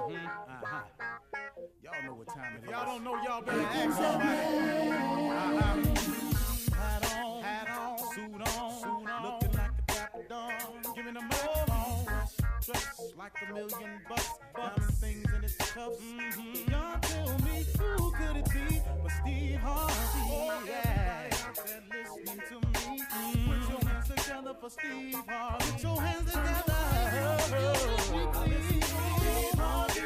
Y'all know what time it is. Y'all don't know, y'all better ask somebody. Hat on, suit on, looking like a dapper dawn, giving them all dressed like $1,000,000, diamond things in its cuffs. Y'all tell me who could it be but Steve Harvey? Oh, yeah, listening to me. Put your hands together for Steve Harvey. Put your hands together. Steve Harvey.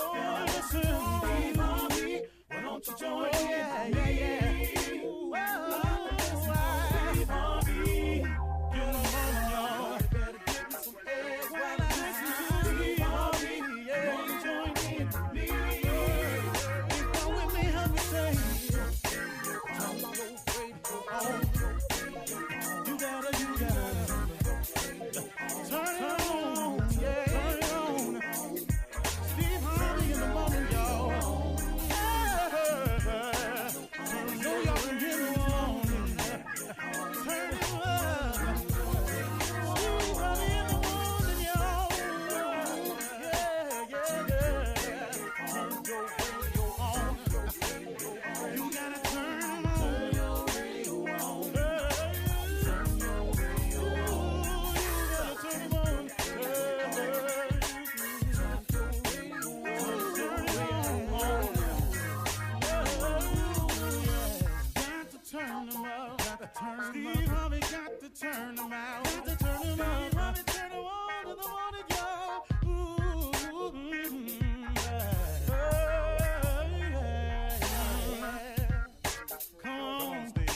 Oh, listen, Steve Harvey. Why don't you join me? Steve Harvey. Get them on, y'all. Better give me some eggs while I listen to Steve Harvey. Yeah, join me. If you're with me, help me say, don't go afraid to go on. You gotta turn it on, yeah, turn it on. Steve Harvey in the morning, y'all. So y'all can get it on. Turn it up. Steve Harvey in the morning, y'all. Yeah. Turn your radio on. You gotta turn them on. Your radio on. Turn your radio on. You gotta turn them on. Turn them up, Steve Harvey got to turn them out. Got to turn them out. Harvey turn them on to the morning, y'all. Come on, Steve.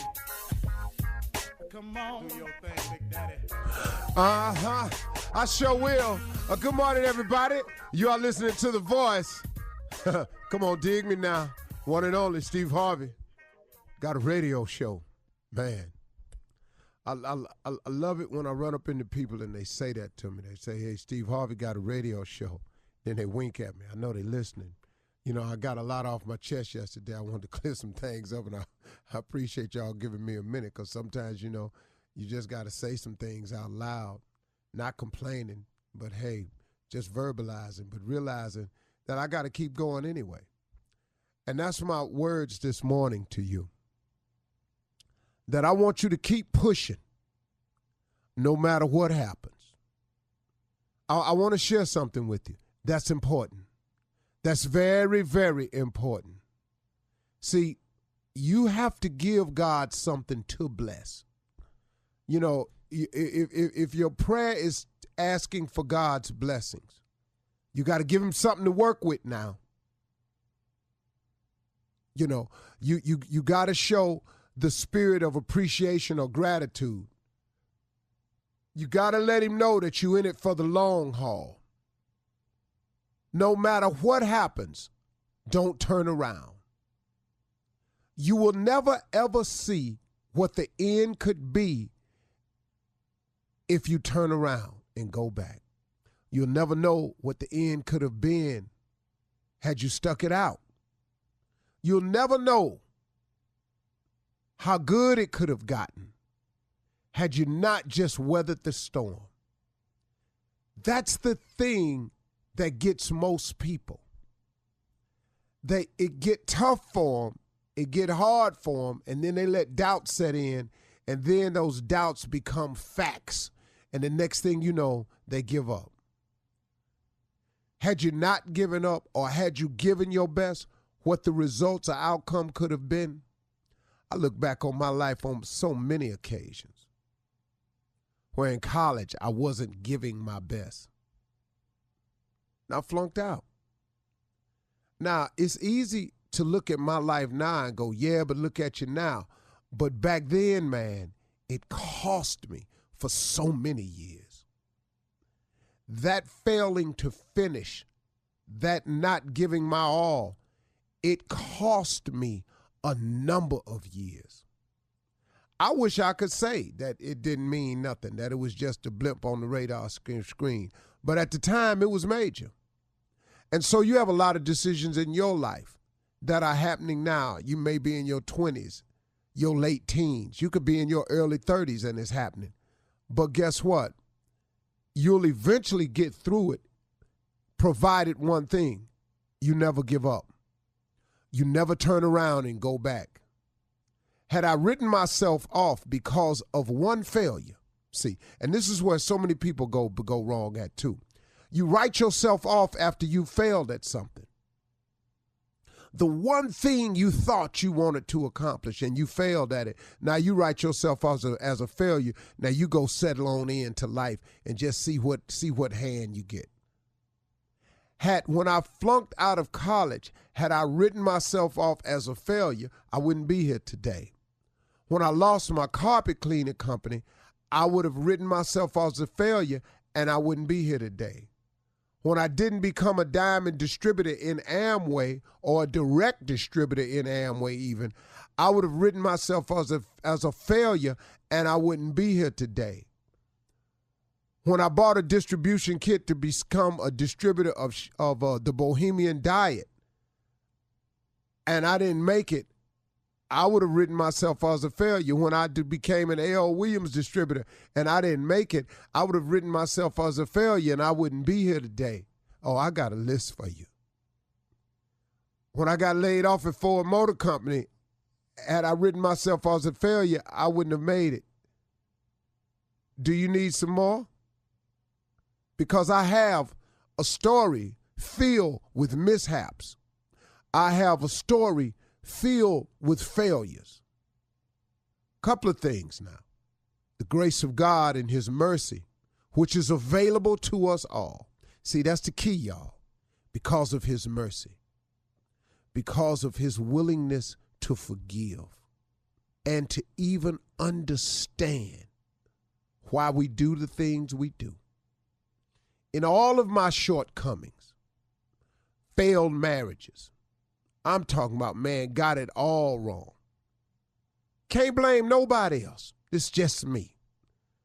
Come on, do your thing, Big Daddy. I sure will. Good morning, everybody. You are listening to The Voice. Come on, dig me now. One and only Steve Harvey. Got a radio show. Man, I love it when I run up into people and they say that to me. They say, hey, Steve Harvey got a radio show. Then they wink at me. I know they're listening. You know, I got a lot off my chest yesterday. I wanted to clear some things up, and I appreciate y'all giving me a minute, because sometimes, you know, you just got to say some things out loud, not complaining, but, hey, just verbalizing, but realizing that I got to keep going anyway. And that's my words this morning to you, that I want you to keep pushing no matter what happens. I want to share something with you that's important. That's very, very important. See, you have to give God something to bless. You know, if your prayer is asking for God's blessings, you got to give him something to work with now. You know, you got to show the spirit of appreciation or gratitude. You got to let him know that you're in it for the long haul. No matter what happens, don't turn around. You will never, ever see what the end could be if you turn around and go back. You'll never know what the end could have been had you stuck it out. You'll never know how good it could have gotten had you not just weathered the storm. That's the thing that gets most people. It get tough for them, it get hard for them, and then they let doubt set in, and then those doubts become facts, and the next thing you know, they give up. Had you not given up, or had you given your best, what the results or outcome could have been? I look back on my life on so many occasions where in college I wasn't giving my best. I flunked out. Now, it's easy to look at my life now and go, yeah, but look at you now. But back then, man, it cost me for so many years. That failing to finish, that not giving my all, it cost me a number of years. I wish I could say that it didn't mean nothing, that it was just a blip on the radar screen. But at the time, it was major. And so you have a lot of decisions in your life that are happening now. You may be in your 20s, your late teens. You could be in your early 30s and it's happening. But guess what? you'll eventually get through it, provided one thing: you never give up. You never turn around and go back. Had I written myself off because of one failure, see, and this is where so many people go wrong at too. You write yourself off after you failed at something. The one thing you thought you wanted to accomplish and you failed at it, now you write yourself off as a failure. Now you go settle on into life and just see what hand you get. When I flunked out of college, had I written myself off as a failure, I wouldn't be here today. When I lost my carpet cleaning company, I would have written myself off as a failure and I wouldn't be here today. When I didn't become a diamond distributor in Amway or a direct distributor in Amway even, I would have written myself as a failure and I wouldn't be here today. When I bought a distribution kit to become a distributor of the Bohemian Diet and I didn't make it, I would have written myself as a failure. When I became an L. Williams distributor and I didn't make it, I would have written myself as a failure and I wouldn't be here today. Oh, I got a list for you. When I got laid off at Ford Motor Company, had I written myself as a failure, I wouldn't have made it. Do you need some more? Because I have a story filled with mishaps. I have a story filled with failures. Couple of things now. The grace of God and his mercy, which is available to us all. See, that's the key, y'all. Because of his mercy. Because of his willingness to forgive. And to even understand why we do the things we do. In all of my shortcomings, failed marriages, I'm talking about, man, got it all wrong. Can't blame nobody else. It's just me.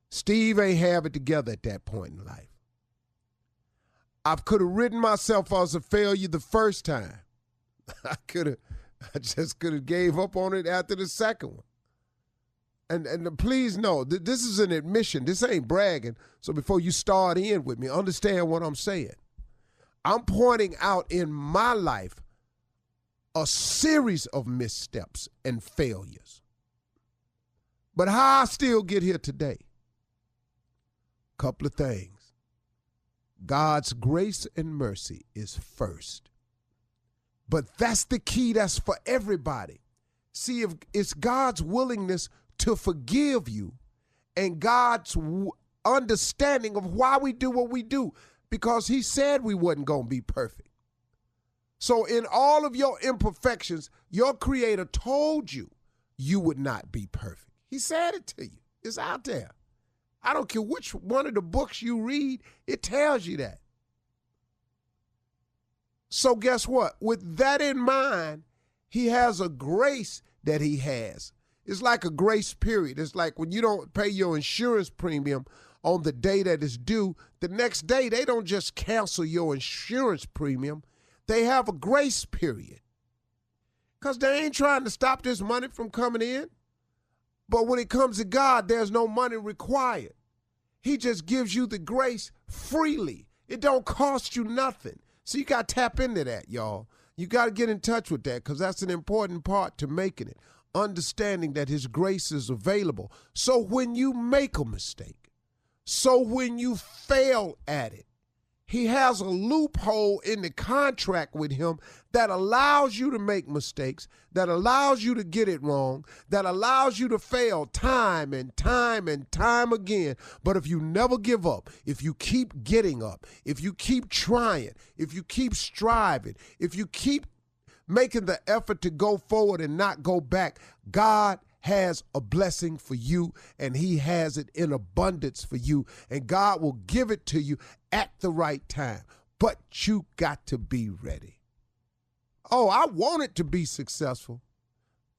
Steve ain't have it together at that point in life. I could have written myself as a failure the first time. I just could have gave up on it after the second one. And please know, this is an admission. This ain't bragging. So before you start in with me, understand what I'm saying. I'm pointing out in my life a series of missteps and failures. But how I still get here today? Couple of things. God's grace and mercy is first. But that's the key. That's for everybody. See, if it's God's willingness to forgive you and God's understanding of why we do what we do, because he said we wasn't going to be perfect. So in all of your imperfections, your creator told you you would not be perfect. He said it to you. It's out there. I don't care which one of the books you read, it tells you that. So guess what? With that in mind, he has a grace that he has. It's like a grace period. It's like when you don't pay your insurance premium on the day that it's due, the next day they don't just cancel your insurance premium. They have a grace period because they ain't trying to stop this money from coming in. But when it comes to God, there's no money required. He just gives you the grace freely. It don't cost you nothing. So you got to tap into that, y'all. You got to get in touch with that because that's an important part to making it. Understanding that his grace is available. So when you make a mistake, so when you fail at it, he has a loophole in the contract with him that allows you to make mistakes, that allows you to get it wrong, that allows you to fail time and time and time again. But if you never give up, if you keep getting up, if you keep trying, if you keep striving, if you keep making the effort to go forward and not go back, God has a blessing for you, and he has it in abundance for you, and God will give it to you at the right time. But you got to be ready. Oh, I wanted to be successful,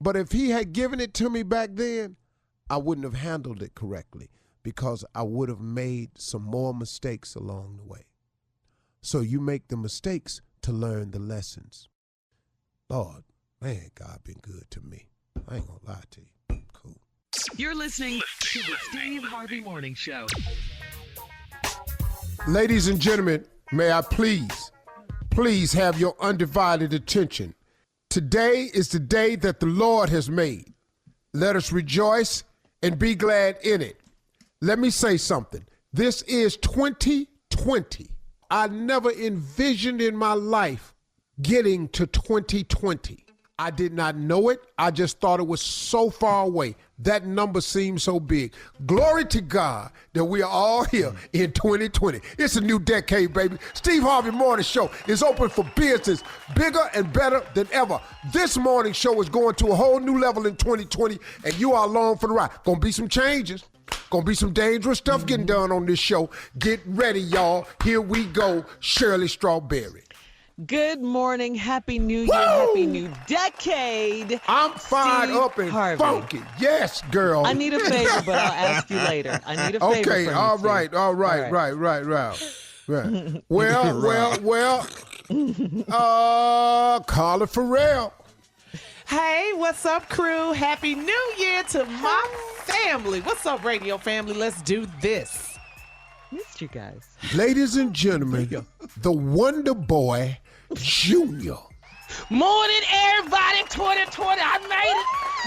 but if he had given it to me back then, I wouldn't have handled it correctly because I would have made some more mistakes along the way. So you make the mistakes to learn the lessons. Lord, man, God been good to me. I ain't gonna lie to you. Cool. You're listening to the Steve Harvey Morning Show. Ladies and gentlemen, may I please have your undivided attention. Today is the day that the Lord has made. Let us rejoice and be glad in it. Let me say something. This is 2020. I never envisioned in my life getting to 2020. I did not know it. I just thought it was so far away. That number seems so big. Glory to God that we are all here in 2020. It's a new decade, baby. Steve Harvey Morning Show is open for business, bigger and better than ever. This morning show is going to a whole new level in 2020, and you are along for the ride. Gonna be some changes. Gonna be some dangerous stuff getting done on this show. Get ready, y'all. Here we go. Shirley Strawberry. Good morning. Happy New Year. Woo! Happy New Decade. I'm fired up and Harvey. funky. Yes, girl. I need a favor, but I'll ask you later. I need a favor from you. Okay, all right. Well. Carla Farrell. Hey, what's up, crew? Happy New Year to my family. What's up, radio family? Let's do this. Missed you guys. Ladies and gentlemen, the Wonder Boy Junior. Morning, everybody. 2020. I made it.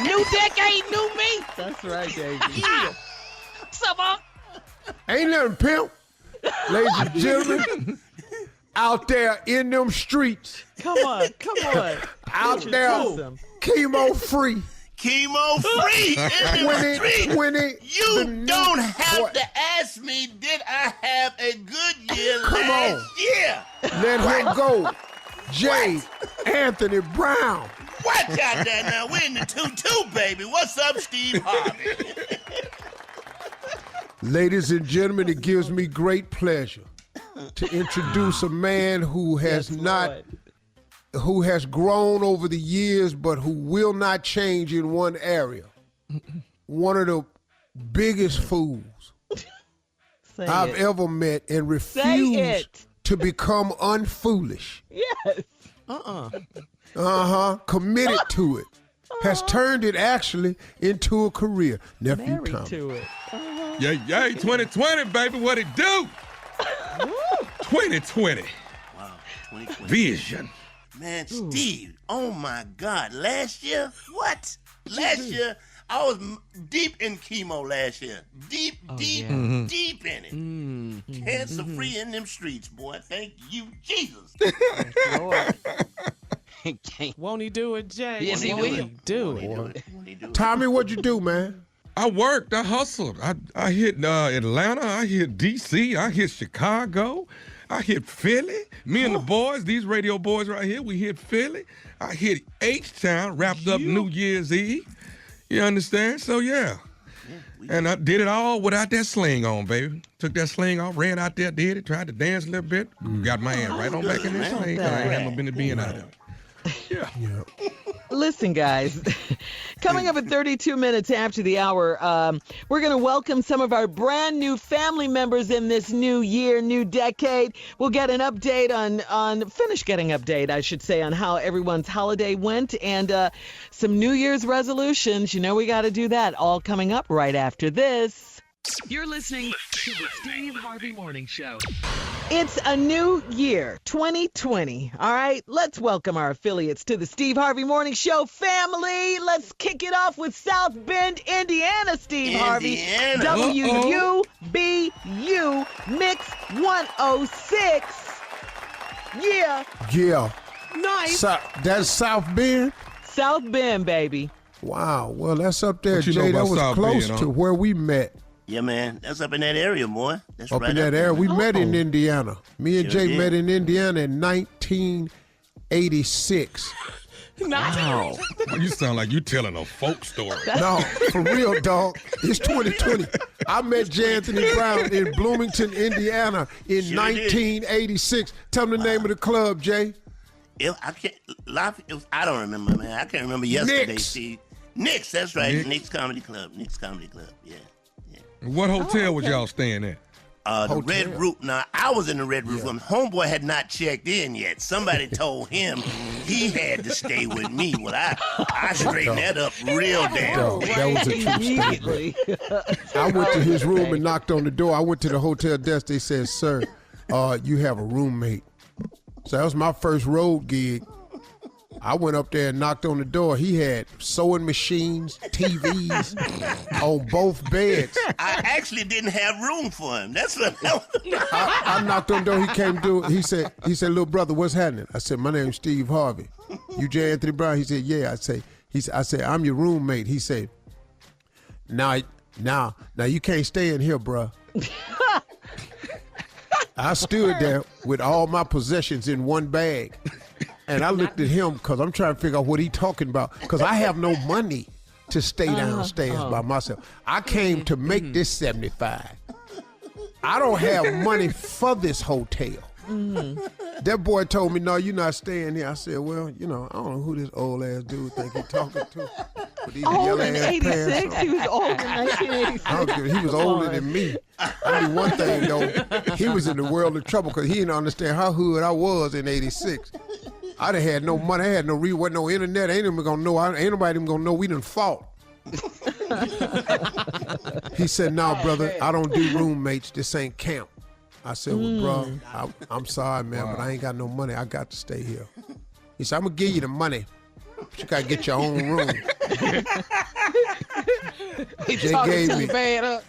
New decade, new me. That's right, baby. Yeah. What's up, Unc? Ain't nothing pimp. Ladies and gentlemen, out there in them streets. Come on. Out there, chemo free. Chemo free in the street. You don't have to ask me, did I have a good year last year? Let him go. Jay Anthony Brown. Watch out there now. We're in the 2-2, baby. What's up, Steve Harvey? Ladies and gentlemen, it gives me great pleasure to introduce a man who has who has grown over the years, but who will not change in one area. One of the biggest fools I've ever met, and refused to become unfoolish. Yes. Committed to it. Has turned it actually into a career. Nephew Married Tommy. to it. Yeah, 2020, baby, what it do? 2020. Wow, 2020. Vision. Man, Steve, oh my God, last year? What? Last year, I was deep in chemo last year. Deep in it. Cancer-free in them streets, boy. Thank you, Jesus. Lord. Won't he do it, Jay? Yes, he will. Do it. Tommy, what'd you do, man? I worked, I hustled. I hit Atlanta, I hit D.C., I hit Chicago, I hit Philly. Me and the boys, these radio boys right here, we hit Philly. I hit H-Town, wrapped up New Year's Eve. You understand? So, yeah. And I did it all without that sling on, baby. Took that sling off, ran out there, did it, tried to dance a little bit, got my hand right on back in that sling. I ain't had no business being out there. Yeah. Listen, guys, coming up at 32 minutes after the hour, we're going to welcome some of our brand new family members in this new year, new decade. We'll get an update finish getting update, I should say, on how everyone's holiday went, and some New Year's resolutions. You know, we got to do that, all coming up right after this. You're listening to the Steve Harvey Morning Show. It's a new year, 2020. All right, let's welcome our affiliates to the Steve Harvey Morning Show family. Let's kick it off with South Bend, Indiana, Steve Harvey. WUBU Mix 106. Yeah. Nice. That's South Bend? South Bend, baby. Wow. Well, that's up there, What you know Jay. That about was South close Bend, to where we met. Yeah, man. That's up in that area, boy. That's Up right in that there. area. We met in Indiana. Me and Sure Jay did. met in Indiana in 1986. Wow. You sound like you telling a folk story. No, for real, dog. It's 2020. I met J. Anthony Brown in Bloomington, Indiana in Sure 1986. Tell me the name of the club, Jay. I don't remember, man. I can't remember yesterday, Nick's. Steve. Nick's, that's right. Nick. Nick's Comedy Club. Yeah. What hotel was y'all staying at? The Red Roof. Now, I was in the Red Roof room. Homeboy had not checked in yet. Somebody told him he had to stay with me. Well, I straightened that up real damn. Dog, that was a true statement. Immediately. I went to his room and knocked on the door. I went to the hotel desk. They said, "Sir, you have a roommate. So that was my first road gig. I went up there and knocked on the door. He had sewing machines, TVs on both beds. I actually didn't have room for him. That's what I knocked on the door. He came to. He said, little brother, what's happening? I said, my name's Steve Harvey. You J. Anthony Brown? He said, yeah. I said, I'm your roommate. He said, now you can't stay in here, bruh. I stood there with all my possessions in one bag. And I looked at him because I'm trying to figure out what he talking about because I have no money to stay downstairs by myself. I came to make this 75. I don't have money for this hotel. That boy told me, no, you're not staying here. I said, well, I don't know who this old ass dude think he talking to. With these Old yellow in ass 86? pants on. He was old in 1986. I don't care. He was older than me. I knew one thing, though. He was in the world of trouble because he didn't understand how hood I was in 86. I done had no money. I had no wasn't no internet. Ain't nobody gonna know. Ain't nobody even gonna know we done fought. He said, "No, brother, I don't do roommates. This ain't camp." I said, "Well, bro, I'm sorry, man, but I ain't got no money. I got to stay here." He said, "I'm gonna give you the money, but you gotta get your own room." He They talking gave too me- bad up.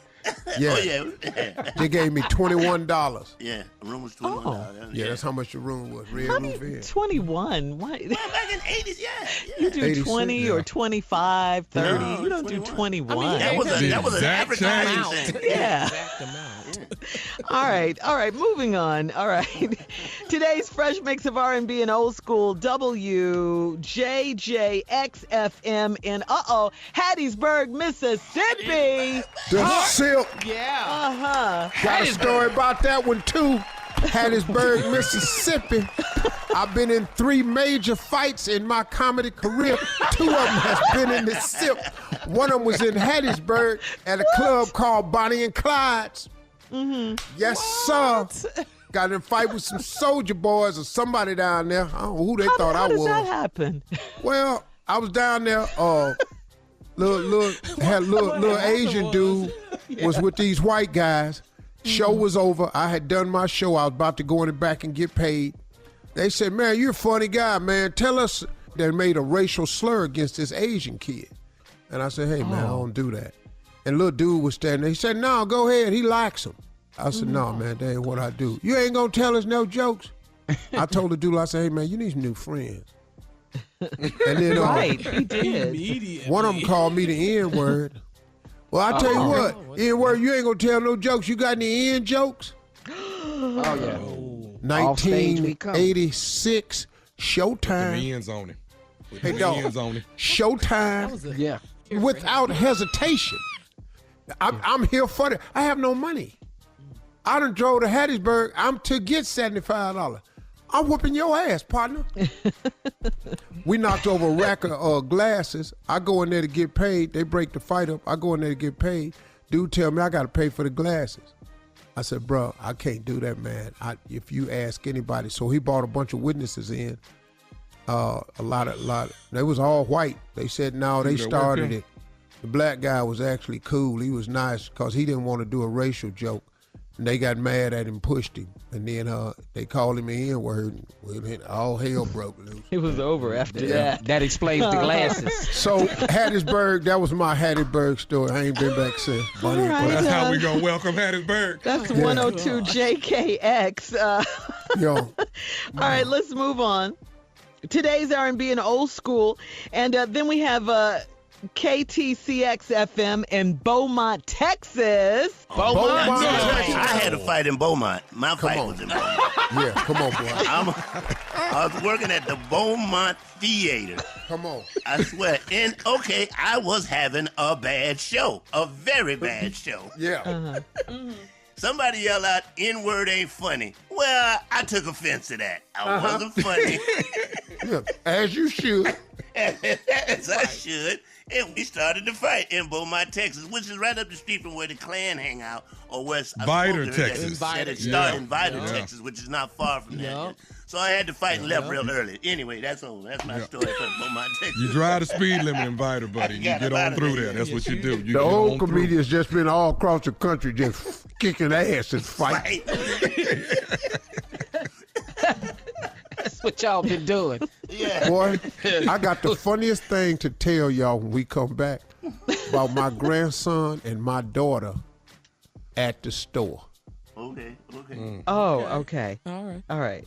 Yeah, Oh, yeah. they gave me $21. Yeah, the room was $21. Yeah, that's how much the room was. Red How roof do you, in. 21? What? Well, back in the 80s, yeah. You do 86, 20 yeah. or 25, 30. No, You don't do 21. 21. That was The an exact advertising same. thing. Yeah. Exact amount. All right, moving on. All right. Today's fresh mix of R&B and old school WJJXFM in Hattiesburg, Mississippi. The silk. Yeah. Uh-huh. Got a story about that one too. Hattiesburg, Mississippi. I've been in 3 major fights in my comedy career. 2 of them has been in the SIP. One of them was in Hattiesburg at a club called Bonnie and Clyde's. Yes, sir. Got in a fight with some soldier boys or somebody down there. I don't know who they thought How I does was. that happen? Well, I was down there. Little Asian dude was with these white guys. Show was over. I had done my show. I was about to go in the back and get paid. They said, "Man, you're a funny guy, man. Tell us." They made a racial slur against this Asian kid. And I said, "Hey, man, I don't do that." And little dude was standing there. He said, "No, go ahead. He likes him." I said, "No, man, that ain't what I do. You ain't gonna tell us no jokes?" I told the dude, I said, "Hey, man, you need some new friends." And then Right, he did. one of them called me the N-word. Well, I tell you what, N-word, you ain't gonna tell no jokes. You got any N jokes? Oh, yeah. Off stage we come. 1986, Showtime. The ends on it. With Hey, the dog. ends on it. Showtime, Yeah. without hesitation. I'm here for it. I have no money. I done drove to Hattiesburg. I'm to get $75. I'm whooping your ass, partner. We knocked over a rack of glasses. I go in there to get paid. They break the fight up. I go in there to get paid. Dude tell me I got to pay for the glasses. I said, bro, I can't do that, man. If you ask anybody. So he brought a bunch of witnesses in. A lot. They was all white. They said, no, they started it. The black guy was actually cool. He was nice because he didn't want to do a racial joke. And they got mad at him, pushed him. And then they called him an N-word. All hell broke loose. It was over after that. That explains the glasses. So Hattiesburg, that was my Hattiesburg story. I ain't been back since. All right. That's how we gonna welcome Hattiesburg. That's 102 JKX. Yo, All right, let's move on. Today's R&B and old school. And then we have KTCX FM in Beaumont, Texas. Beaumont, I had a fight in Beaumont. My fight on. was in Beaumont. yeah, come on, boy. I was working at the Beaumont Theater. Come on. I swear. And okay, I was having a bad show, a very bad show. Yeah. Somebody yelled out, "N-word ain't funny." Well, I took offense to that. I wasn't funny. Yeah, as you should. As I should. And we started to fight in Beaumont, Texas, which is right up the street from where the Klan hang out, or where Vida, Texas. It started in Vida, Texas, which is not far from there. So I had to fight and left real early. Anyway, that's my story from Beaumont, Texas. You drive the speed limit in Vida, buddy. You get on through there. That's what you do. You the old comedians just been all across the country just kicking ass and fighting. That's what y'all been doing. Yeah. Boy, I got the funniest thing to tell y'all when we come back about my grandson and my daughter at the store. Okay. Oh, okay. All right.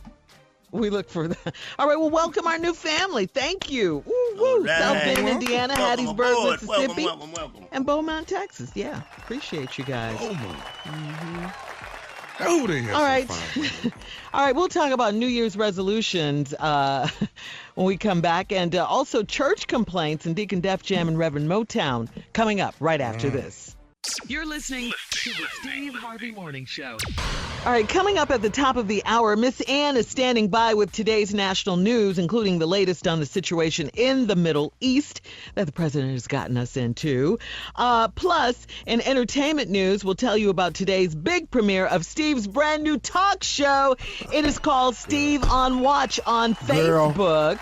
We look for that. All right, well, welcome our new family. Thank you. Woo. Right. South Bend, Indiana, Welcome Hattiesburg, aboard. Mississippi, Welcome. and Beaumont, Texas. Yeah, appreciate you guys. Oh, they have All right. some fun. All right, we'll talk about New Year's resolutions when we come back, and also church complaints and Deacon Def Jam and Reverend Motown coming up right after this. You're listening to the Steve Harvey Morning Show. All right, coming up at the top of the hour, Miss Ann is standing by with today's national news, including the latest on the situation in the Middle East that the president has gotten us into. Plus, in entertainment news, we'll tell you about today's big premiere of Steve's brand new talk show. It is called Steve on Watch on Facebook.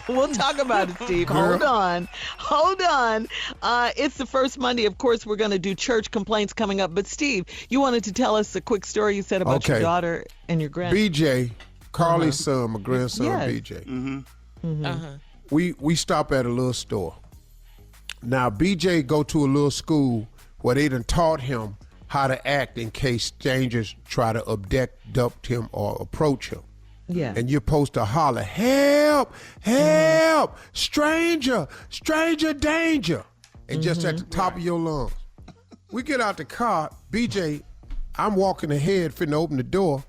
We'll talk about it, Steve. Hold on. It's the first Monday. Of course, we're going to do church complaints coming up. But, Steve, you wanted to tell us a quick story you said about your daughter and your grandson. BJ, Carly's son, my grandson, Yes. BJ. We stop at a little store. Now, BJ go to a little school where they done taught him how to act in case strangers try to abduct him or approach him. Yeah. And you're supposed to holler, help, help, stranger, danger. And just at the top of your lungs. We get out the car, BJ, I'm walking ahead, finna open the door.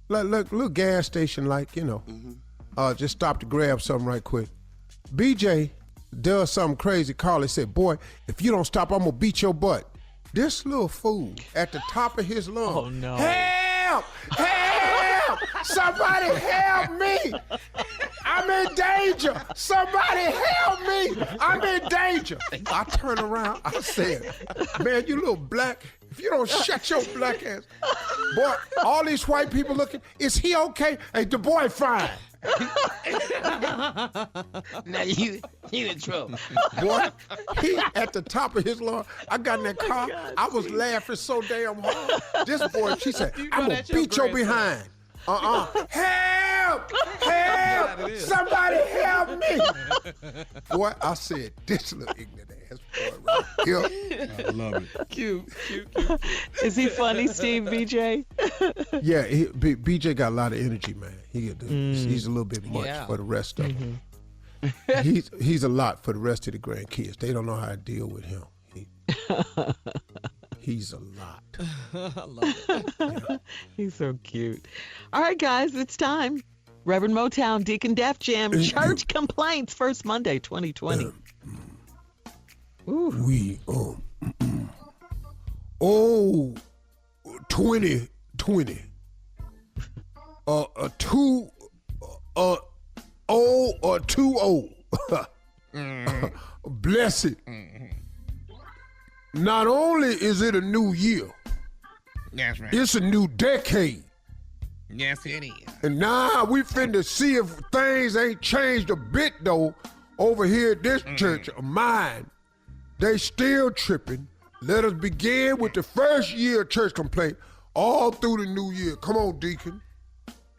Look, little gas station like, just stop to grab something right quick. BJ does something crazy. Carly said, boy, if you don't stop, I'm gonna beat your butt. This little fool at the top of his lungs. Oh, no. Help! Somebody help me! I'm in danger! Somebody help me! I'm in danger! I turn around, I said, man, you little black, if you don't shut your black ass. Boy, all these white people looking, is he okay? Hey, the boy fine. Now you in trouble. Boy, he at the top of his lungs. I got in that car. God, I was laughing so damn hard. This boy, she said, I'm going at to your beat your grandson. behind. Help! Somebody help me! Boy, I said, this little ignorant ass boy right here. I love it. Cute. Is he funny, Steve, BJ? Yeah, BJ got a lot of energy, man. He's a little bit much for the rest of them. He's a lot for the rest of the grandkids. They don't know how to deal with him. He's a lot. I love it. Yeah. He's so cute. All right, guys, it's time. Reverend Motown, Deacon Def Jam, church complaints, first Monday, 2020. We 2020. A 2-0. Bless it. Not only is it a new year, That's right. it's a new decade. Yes, it is. And now we finna see if things ain't changed a bit, though, over here at this church of mine. They still tripping. Let us begin with the first year church complaint all through the new year. Come on, Deacon.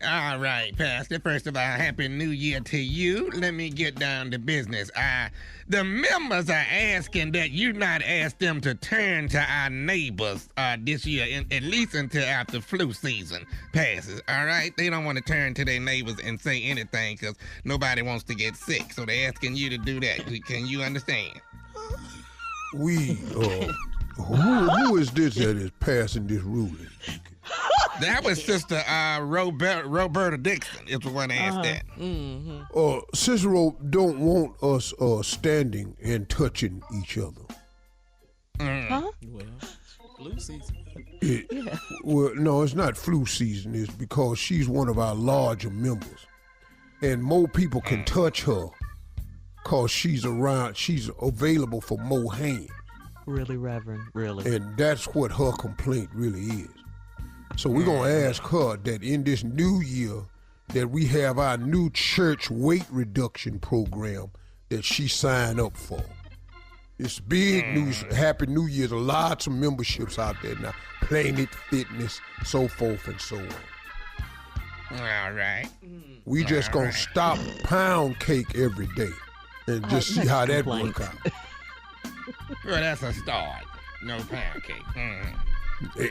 All right, Pastor. First of all, Happy New Year to you. Let me get down to business. The members are asking that you not ask them to turn to our neighbors this year, at least until after flu season passes, all right? They don't want to turn to their neighbors and say anything because nobody wants to get sick, so they're asking you to do that. Can you understand? Who is this that is passing this ruling? That was Sister Roberta Dixon is the one that asked that. Cicero don't want us standing and touching each other. Huh? Well, flu season. Well, no, it's not flu season. It's because she's one of our larger members. And more people can touch her because she's around, she's available for more hands. Really, Reverend, really. And that's what her complaint really is. So we're going to ask her that in this new year that we have our new church weight reduction program that she signed up for. It's big news. Happy New Year's. Lots of memberships out there now. Planet Fitness, so forth and so on. All right. We just going to stop pound cake every day and just see how that works out. Well, that's a start. No pound cake.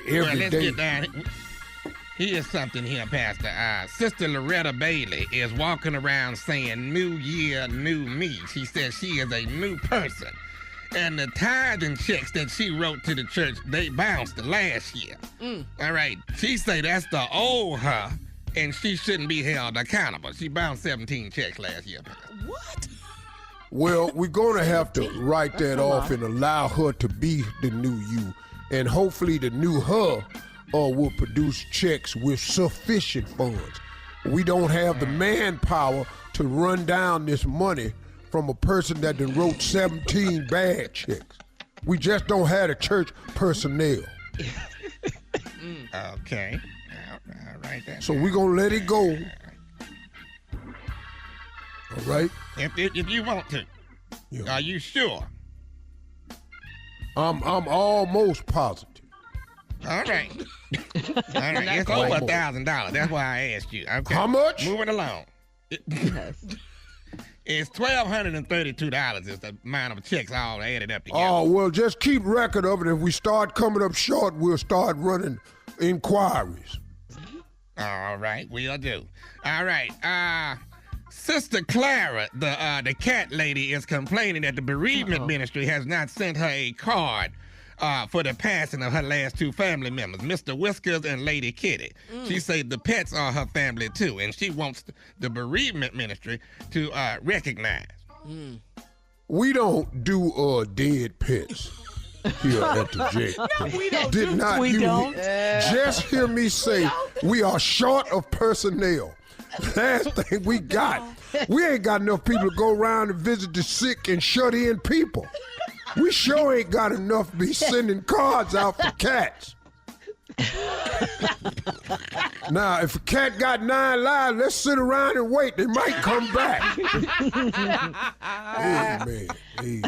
Every day. Get down. Here's something here, Pastor. Sister Loretta Bailey is walking around saying, "New year, new me." She says she is a new person. And the tithing checks that she wrote to the church, they bounced last year. All right. She say that's the old her, and she shouldn't be held accountable. She bounced 17 checks last year. What? Well, we're going to have to write that off and allow her to be the new you. And hopefully the new her will produce checks with sufficient funds. We don't have the manpower to run down this money from a person that done wrote 17 bad checks. We just don't have the church personnel. Okay. All right. So we're going to let it go. All right? If you want to. Yeah. Are you sure? I'm almost positive. All right. All right. It's over $1,000. That's why I asked you. Okay. How much? Moving along. It's $1,232 is the amount of checks all added up together. Oh, well, just keep record of it. If we start coming up short, we'll start running inquiries. All right, we'll do. All right. Sister Clara, the cat lady, is complaining that the bereavement ministry has not sent her a card for the passing of her last two family members, Mr. Whiskers and Lady Kitty. She said the pets are her family too, and she wants the bereavement ministry to recognize. We don't do dead pets here at the jail. No, we don't. Did not We you don't. Just hear me say we are short of personnel. Last thing we got, we ain't got enough people to go around and visit the sick and shut in people. We sure ain't got enough to be sending cards out for cats. Now, if a cat got 9 lives, let's sit around and wait. They might come back. Amen.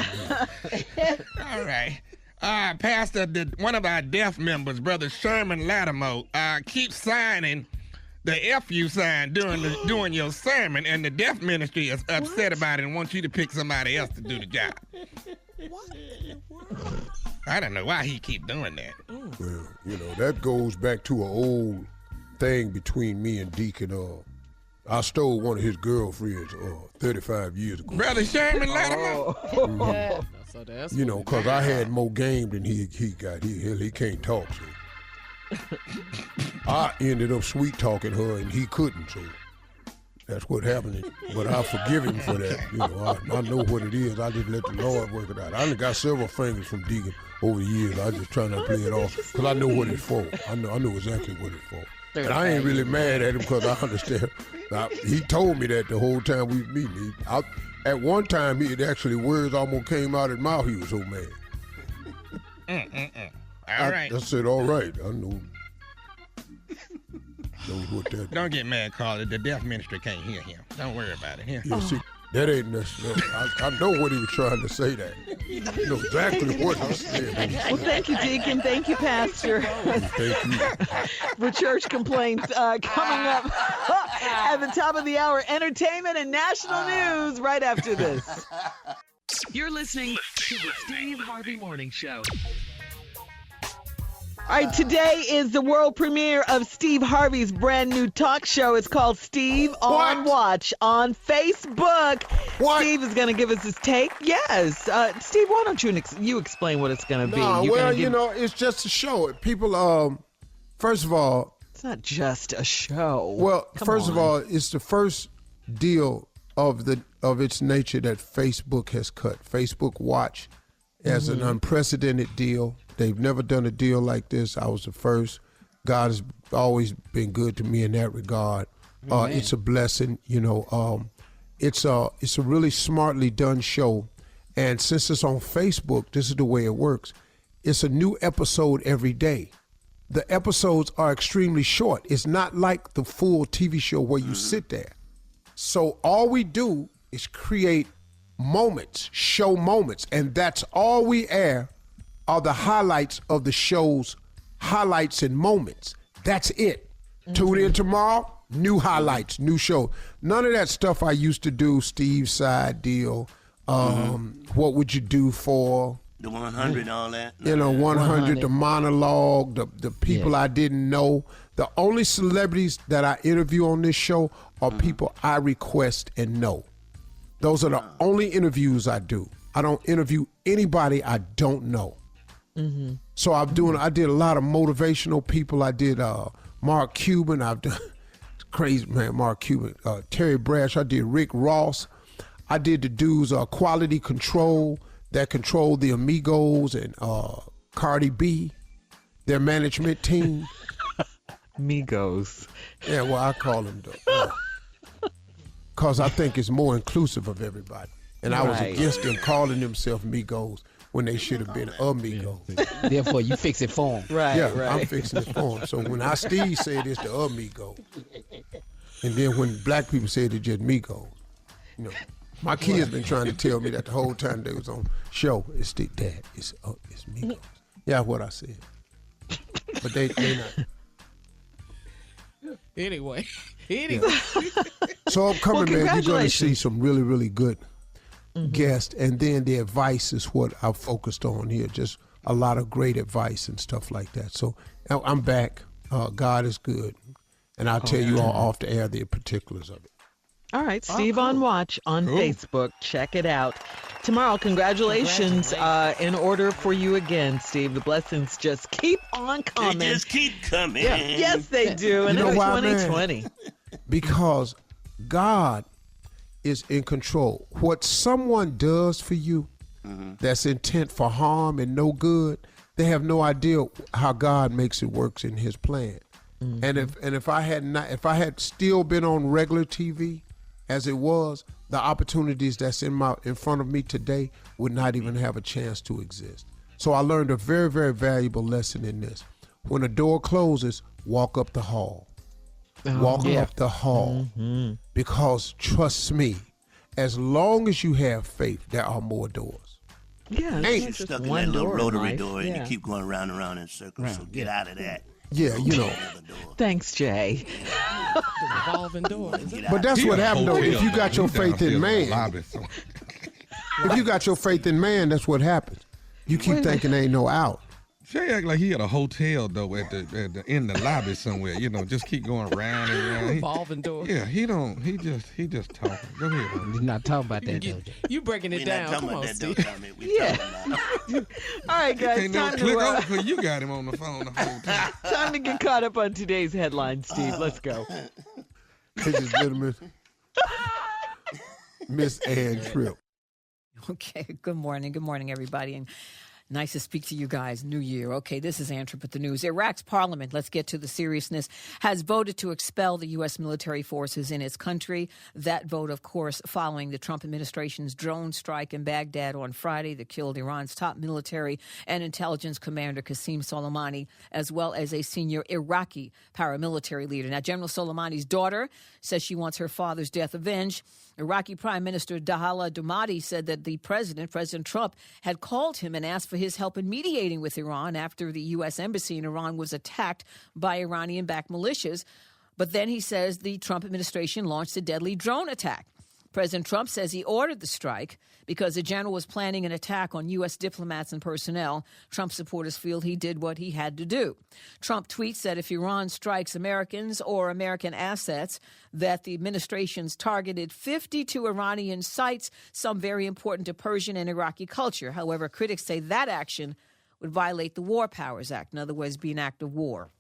All right. Pastor, one of our deaf members, Brother Sherman Lattimore, keeps signing the FU sign during your sermon, and the deaf ministry is upset about it and wants you to pick somebody else to do the job. What in the world? I don't know why he keep doing that. Well, you know, that goes back to an old thing between me and Deacon. I stole one of his girlfriends 35 years ago. Brother Sherman Lattimore. So that's You know, because I had more game than he got. He can't talk, so. I ended up sweet talking her and he couldn't, so that's what happened. But I forgive him for that. You know, I know what it is. I just let the Lord work it out. I only got several fingers from Deacon over the years. I just trying to play it off because I know what it's for. I know exactly what it's for. And I ain't really mad at him because I understand. He told me that the whole time we was meeting. At one time, actually words almost came out of his mouth. He was so mad. All right. I said, all right. I know what that. Don't get mad, Carly. The deaf ministry can't hear him. Don't worry about it. Here. Yeah, see, that ain't necessary. I know what he was trying to say that. You know exactly what he said. Well, thank you, Deacon. Thank you, Pastor. Thank you. For church complaints coming up at the top of the hour, entertainment and national news right after this. You're listening to the Steve Harvey Morning Show. All right, today is the world premiere of Steve Harvey's brand new talk show. It's called Steve on Watch on Facebook. What? Steve is going to give us his take. Yes. Steve, why don't you explain what it's going to be? No, well, you know, it's just a show. People, first of all. It's not just a show. Well, first of all, it's the first deal of its nature that Facebook has cut. Facebook Watch as an unprecedented deal. They've never done a deal like this. I was the first. God has always been good to me in that regard. It's a blessing, you know. it's a really smartly done show. And since it's on Facebook, this is the way it works. It's a new episode every day. The episodes are extremely short. It's not like the full TV show where you sit there. So all we do is create moments, show moments, and that's all we air are the highlights of the show's highlights and moments. That's it. Tune in tomorrow, new highlights, new show. None of that stuff I used to do, Steve's side deal, what would you do for... The 100 and all that. You know, 100, the monologue, the people I didn't know. The only celebrities that I interview on this show are people I request and know. Those are the only interviews I do. I don't interview anybody I don't know. So I did a lot of motivational people. I did Mark Cuban. I've done crazy man, Mark Cuban, Terry Bradshaw. I did Rick Ross. I did the dudes Quality Control that control the Amigos and Cardi B, their management team. Amigos. Yeah, well, I call them though. Because I think it's more inclusive of everybody. And I was against them calling themselves Migos when they should have been Amigos. Therefore, you fix it for them. Right, I'm fixing it for them. So when Steve said it's the Amigos, and then when black people said it's just Migos, you know. My kids been trying to tell me that the whole time they was on show. It's the dad. It's Migos. Yeah, what I said. But they not. Anyway. So upcoming, man, you're going to see some really, really good guests. And then the advice is what I've focused on here. Just a lot of great advice and stuff like that. So I'm back. God is good. And I'll tell you all off the air the particulars of it. All right, Steve on Watch on Facebook. Check it out. Tomorrow, congratulations. In order for you again, Steve. The blessings just keep on coming. They just keep coming. Yeah. Yes, they do. And know why, 2020. Because God is in control. What someone does for you that's intent for harm and no good, they have no idea how God makes it works in his plan. And if I had still been on regular TV as it was, the opportunities that's in front of me today would not even have a chance to exist. So I learned a very, very valuable lesson in this. When a door closes, walk up the hall. Walk up the hall. Because trust me, as long as you have faith, there are more doors. Yeah, you're stuck in that little rotary door and you keep going round and round in circles. So get out of that. Yeah, you know. Thanks, Jay. The revolving door. But that's what happened, though. If you got your faith in man, if you got your faith in man, that's what happens. You keep thinking there ain't no out. Jay act like he at a hotel though in the lobby somewhere. You know, just keep going round and round. Revolving door. Yeah, he just talking. Go ahead. We're not talking about that, though. You breaking it down. Come on, Steve. All right, guys. Time to click over because you got him on the phone the whole time. Time to get caught up on today's headlines, Steve. Let's go. Ladies and gentlemen, Miss Ann Tripp. Okay, good morning. Good morning, everybody. And nice to speak to you guys. New year. Okay, this is Ann Tripp with the news. Iraq's parliament, let's get to the seriousness, has voted to expel the U.S. military forces in its country. That vote, of course, following the Trump administration's drone strike in Baghdad on Friday that killed Iran's top military and intelligence commander Qasem Soleimani, as well as a senior Iraqi paramilitary leader. Now, General Soleimani's daughter says she wants her father's death avenged. Iraqi Prime Minister Dahala Dumadi said that the President Trump, had called him and asked for his help in mediating with Iran after the U.S. embassy in Iran was attacked by Iranian-backed militias. But then he says the Trump administration launched a deadly drone attack. President Trump says he ordered the strike because the general was planning an attack on U.S. diplomats and personnel. Trump supporters feel he did what he had to do. Trump tweets that if Iran strikes Americans or American assets, that the administration's targeted 52 Iranian sites, some very important to Persian and Iraqi culture. However, critics say that action would violate the War Powers Act, in other words, be an act of war.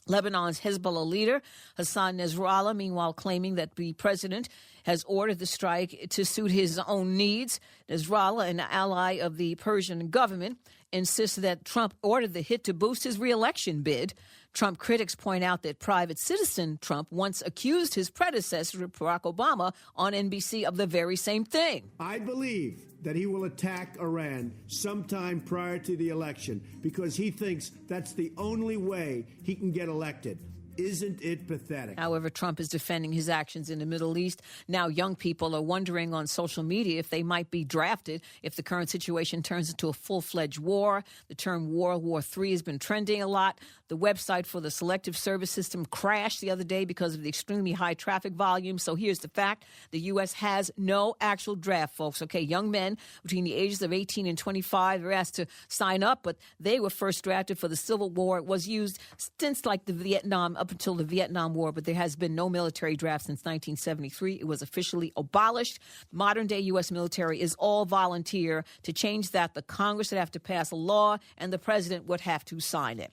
Lebanon's Hezbollah leader, Hassan Nasrallah, meanwhile claiming that the president has ordered the strike to suit his own needs. Nasrallah, an ally of the Persian government, insists that Trump ordered the hit to boost his re-election bid. Trump critics point out that private citizen Trump once accused his predecessor, Barack Obama, on NBC of the very same thing. I believe that he will attack Iran sometime prior to the election because he thinks that's the only way he can get elected. Isn't it pathetic? However, Trump is defending his actions in the Middle East. Now, young people are wondering on social media if they might be drafted if the current situation turns into a full-fledged war. The term World War III has been trending a lot. The website for the Selective Service System crashed the other day because of the extremely high traffic volume. So here's the fact. The U.S. has no actual draft, folks. Okay, young men between the ages of 18 and 25 are asked to sign up, but they were first drafted for the Civil War. It was used since like the Vietnam, up until the Vietnam War, but there has been no military draft since 1973. It was officially abolished. Modern-day U.S. military is all volunteer. To change that, the Congress would have to pass a law, and the president would have to sign it.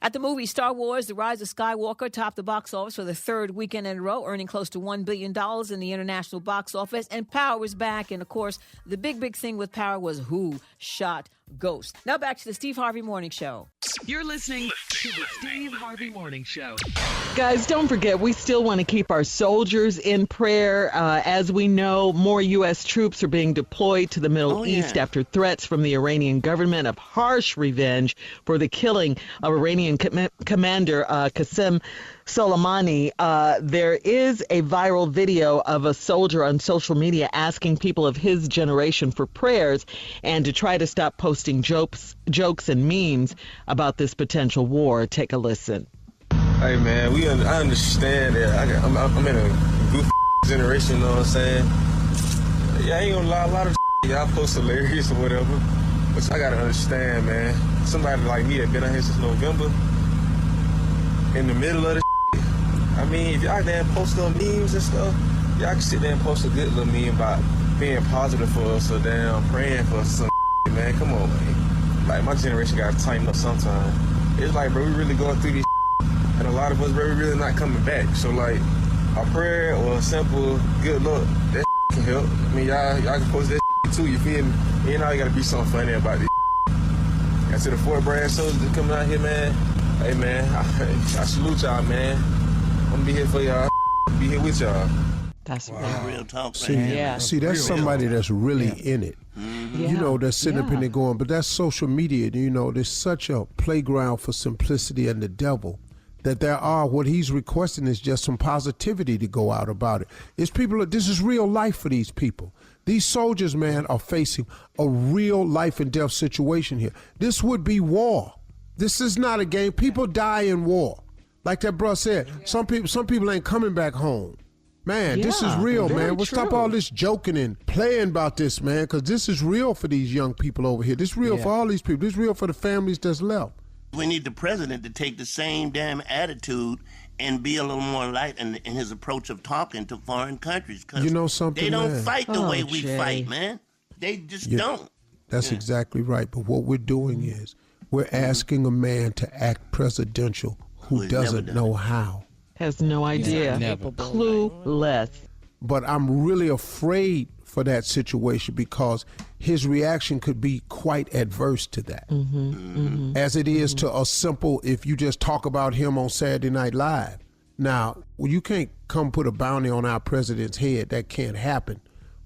At the movie Star Wars, The Rise of Skywalker topped the box office for the third weekend in a row, earning close to $1 billion in the international box office. And Power is back. And, of course, the big thing with Power was who shot Ghost. Now back to the Steve Harvey Morning Show. You're listening to the Steve Harvey Morning Show. Guys, don't forget, we still want to keep our soldiers in prayer. As we know, more U.S. troops are being deployed to the Middle East after threats from the Iranian government of harsh revenge for the killing of Iranian commander Qasem Soleimani. There is a viral video of a soldier on social media asking people of his generation for prayers and to try to stop posting jokes and memes about this potential war. Take a listen. Hey man, I understand that I'm in a goofy generation, you know what I'm saying? Yeah, I ain't gonna lie, a lot of y'all post hilarious or whatever, but I gotta understand, man. Somebody like me that been out here since November, in the middle of the I mean, if y'all damn post little memes and stuff, y'all can sit there and post a good little meme about being positive for us or damn praying for some man. Come on, man. Like, my generation gotta tighten up sometime. It's like, bro, we really going through this and a lot of us, bro, we really not coming back. So, like, a prayer or a simple good look, that can help. I mean, y'all can post that too, you feel me? You know, you gotta be something funny about this. And to the Fort Bragg soldiers that coming out here, man, hey, man, I salute y'all, man. I'm gonna be here for y'all, be here with y'all. That's real talk. See, that's somebody that's really in it. You know, that's sitting up in there going, but that's social media. You know, there's such a playground for simplicity and the devil that there are, what he's requesting is just some positivity to go out about it. It's people, this is real life for these people. These soldiers, man, are facing a real life and death situation here. This would be war. This is not a game. People die in war. Like that bro said, some people ain't coming back home. Man, this is real, man. We'll stop all this joking and playing about this, man, because this is real for these young people over here. This is real for all these people. This is real for the families that's left. We need the president to take the same damn attitude and be a little more light in his approach of talking to foreign countries. Cause you know something, they don't man? fight the way we fight, man. They just don't. That's exactly right. But what we're doing is we're asking a man to act presidential who doesn't know how. Has no idea. Clueless. But I'm really afraid for that situation because his reaction could be quite adverse to that. As it is to a simple, if you just talk about him on Saturday Night Live. Now, you can't come put a bounty on our president's head. That can't happen.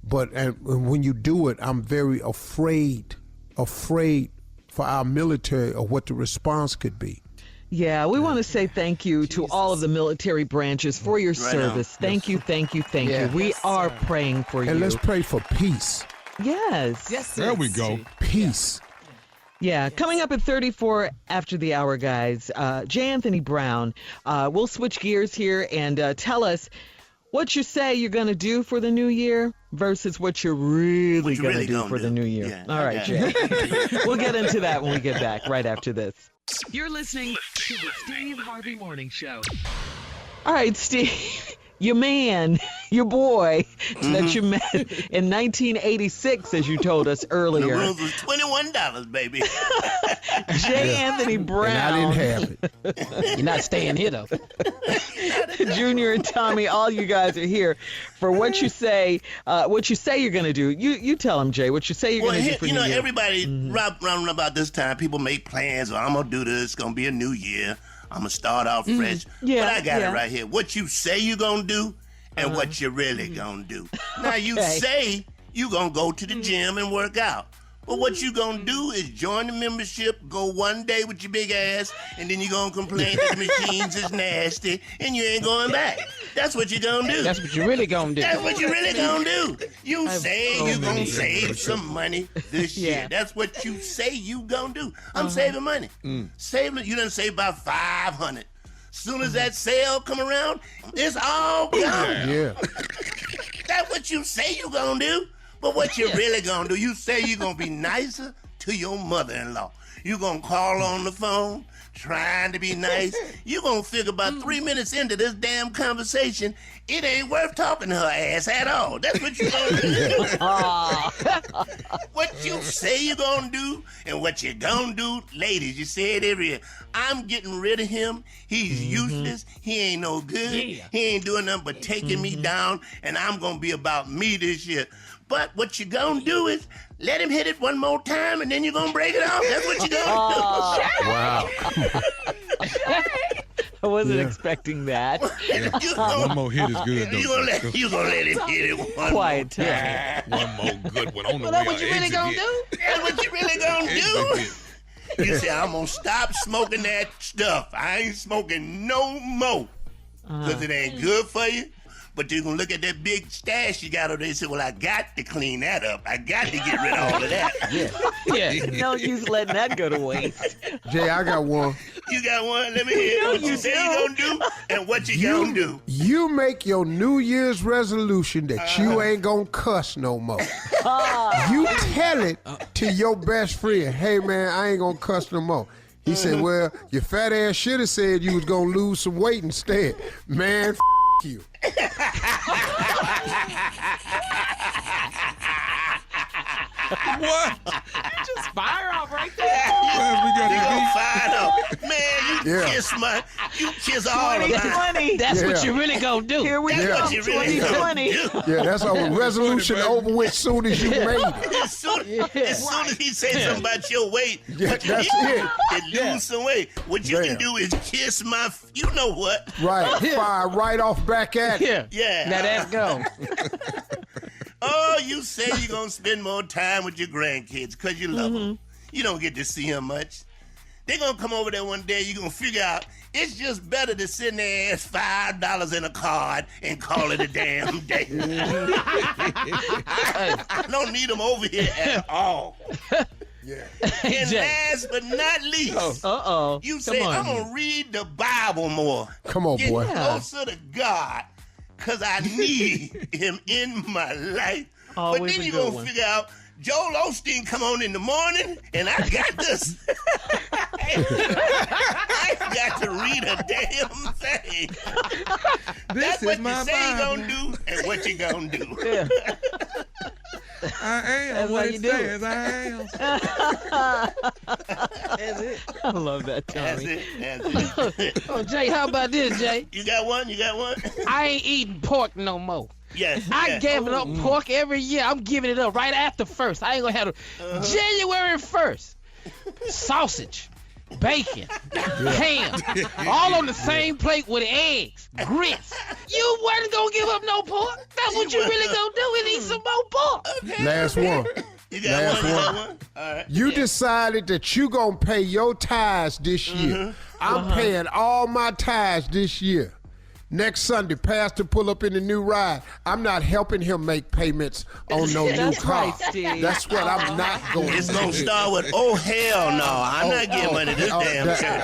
But when you do it, I'm very afraid for our military of what the response could be. Yeah, we want to say thank you to all of the military branches for your service. Thank you. We are praying for you. And let's pray for peace. Yes. There we go. Peace. Yeah, coming up at 34 after the hour, guys, J. Anthony Brown. We'll switch gears here and tell us what you say you're going to do for the new year versus what you're really going to do for the new year. Yeah, all right, Jay. We'll get into that when we get back right after this. You're listening to the Steve Harvey Morning Show. All right, Steve, your man, your boy that you met in 1986, as you told us earlier. The rooms was $21, baby. J. Anthony Brown. And I didn't have it. You're not staying here, though. Junior and Tommy, all you guys are here for what you say you're going to do. You tell them, Jay, what you say you're going to do for New Year. Everybody round about this time, people make plans. I'm going to do this. It's going to be a new year. I'm going to start off fresh. Yeah, but I got yeah. it right here. What you say you going to do and what you really going to do. Now, you say you going to go to the gym and work out. But what you gonna do is join the membership, go one day with your big ass, and then you gonna complain that the machines is nasty, and you ain't going back. That's what you gonna do. That's what you really gonna do. That's what you really gonna do. You say you gonna save some money this year. That's what you say you gonna do. I'm saving money. Saving. You done save about $500. Soon as that sale come around, it's all gone. Yeah. That's what you say you gonna do. But what you really gonna do, you say you gonna be nicer to your mother-in-law. You gonna call on the phone, trying to be nice. You gonna figure about 3 minutes into this damn conversation, it ain't worth talking to her ass at all. That's what you gonna do. What you say you gonna do and what you gonna do, ladies, you say it every year. I'm getting rid of him. He's useless. He ain't no good. He ain't doing nothing but taking me down, and I'm gonna be about me this year. But what you gonna do is let him hit it one more time, and then you're gonna break it off. That's what you gonna do. Wow. I wasn't expecting that. One more hit is good, though. You gonna let him hit it one Quiet more time. One more good one on the way. That's what you really gonna do? That's what you really gonna do. You say, I'm gonna stop smoking that stuff. I ain't smoking no more. Because it ain't good for you. But you're going to look at that big stash you got over there and say, well, I got to clean that up. I got to get rid of all of that. No use letting that go to waste. Jay, I got one. You got one? Let me hear what you say you going to do and what you going to do. You make your New Year's resolution that you ain't going to cuss no more. You tell it to your best friend, hey, man, I ain't going to cuss no more. He said, well, your fat ass should have said you was going to lose some weight instead. Man, you. What? Just fire off right there. We got You to gonna find out. Man, you kiss all of mine. 2020. That's what you really gonna do. Here we That's go. what you really gonna 2020. do. Yeah, that's a resolution over with soon as you made it. As soon as he say something about your weight, Yeah, what you that's need it. is lose some weight. What you can do is kiss my, you know what? Right, fire right off back at it. Yeah. Now that's go. Oh, you say you're going to spend more time with your grandkids because you love them. You don't get to see them much. They're going to come over there one day. You're going to figure out it's just better to send their ass $5 in a card and call it a damn day. I don't need them over here at all. Yeah. And last but not least, you say, I'm going to read the Bible more. Come on, boy. Get closer to God. Because I need him in my life. Always but then a you're good going to one. figure out Joel Osteen come on in the morning, and I got this. I got to read a damn thing. That's what you say you're going to do and what you going to do. I am That's what how it you do it. says I am. That's it. I love that, Tommy. That's it. Oh, Jay, how about this, Jay? You got one? I ain't eating pork no more. Yes. I gave it up pork every year. I'm giving it up right after first. I ain't gonna have it. January 1st. Sausage, bacon, ham, all on the same plate with eggs, grits. You wasn't gonna give up no pork. That's what you really gonna do and eat some more pork. Last one. You got one? All right. You decided that you gonna pay your tithes this year. I'm paying all my tithes this year. Next Sunday, Pastor pull up in the new ride. I'm not helping him make payments on no new That's car. right, Steve. That's what I'm not going to do. It's going to start with, oh, hell no. I'm not giving money to this damn church.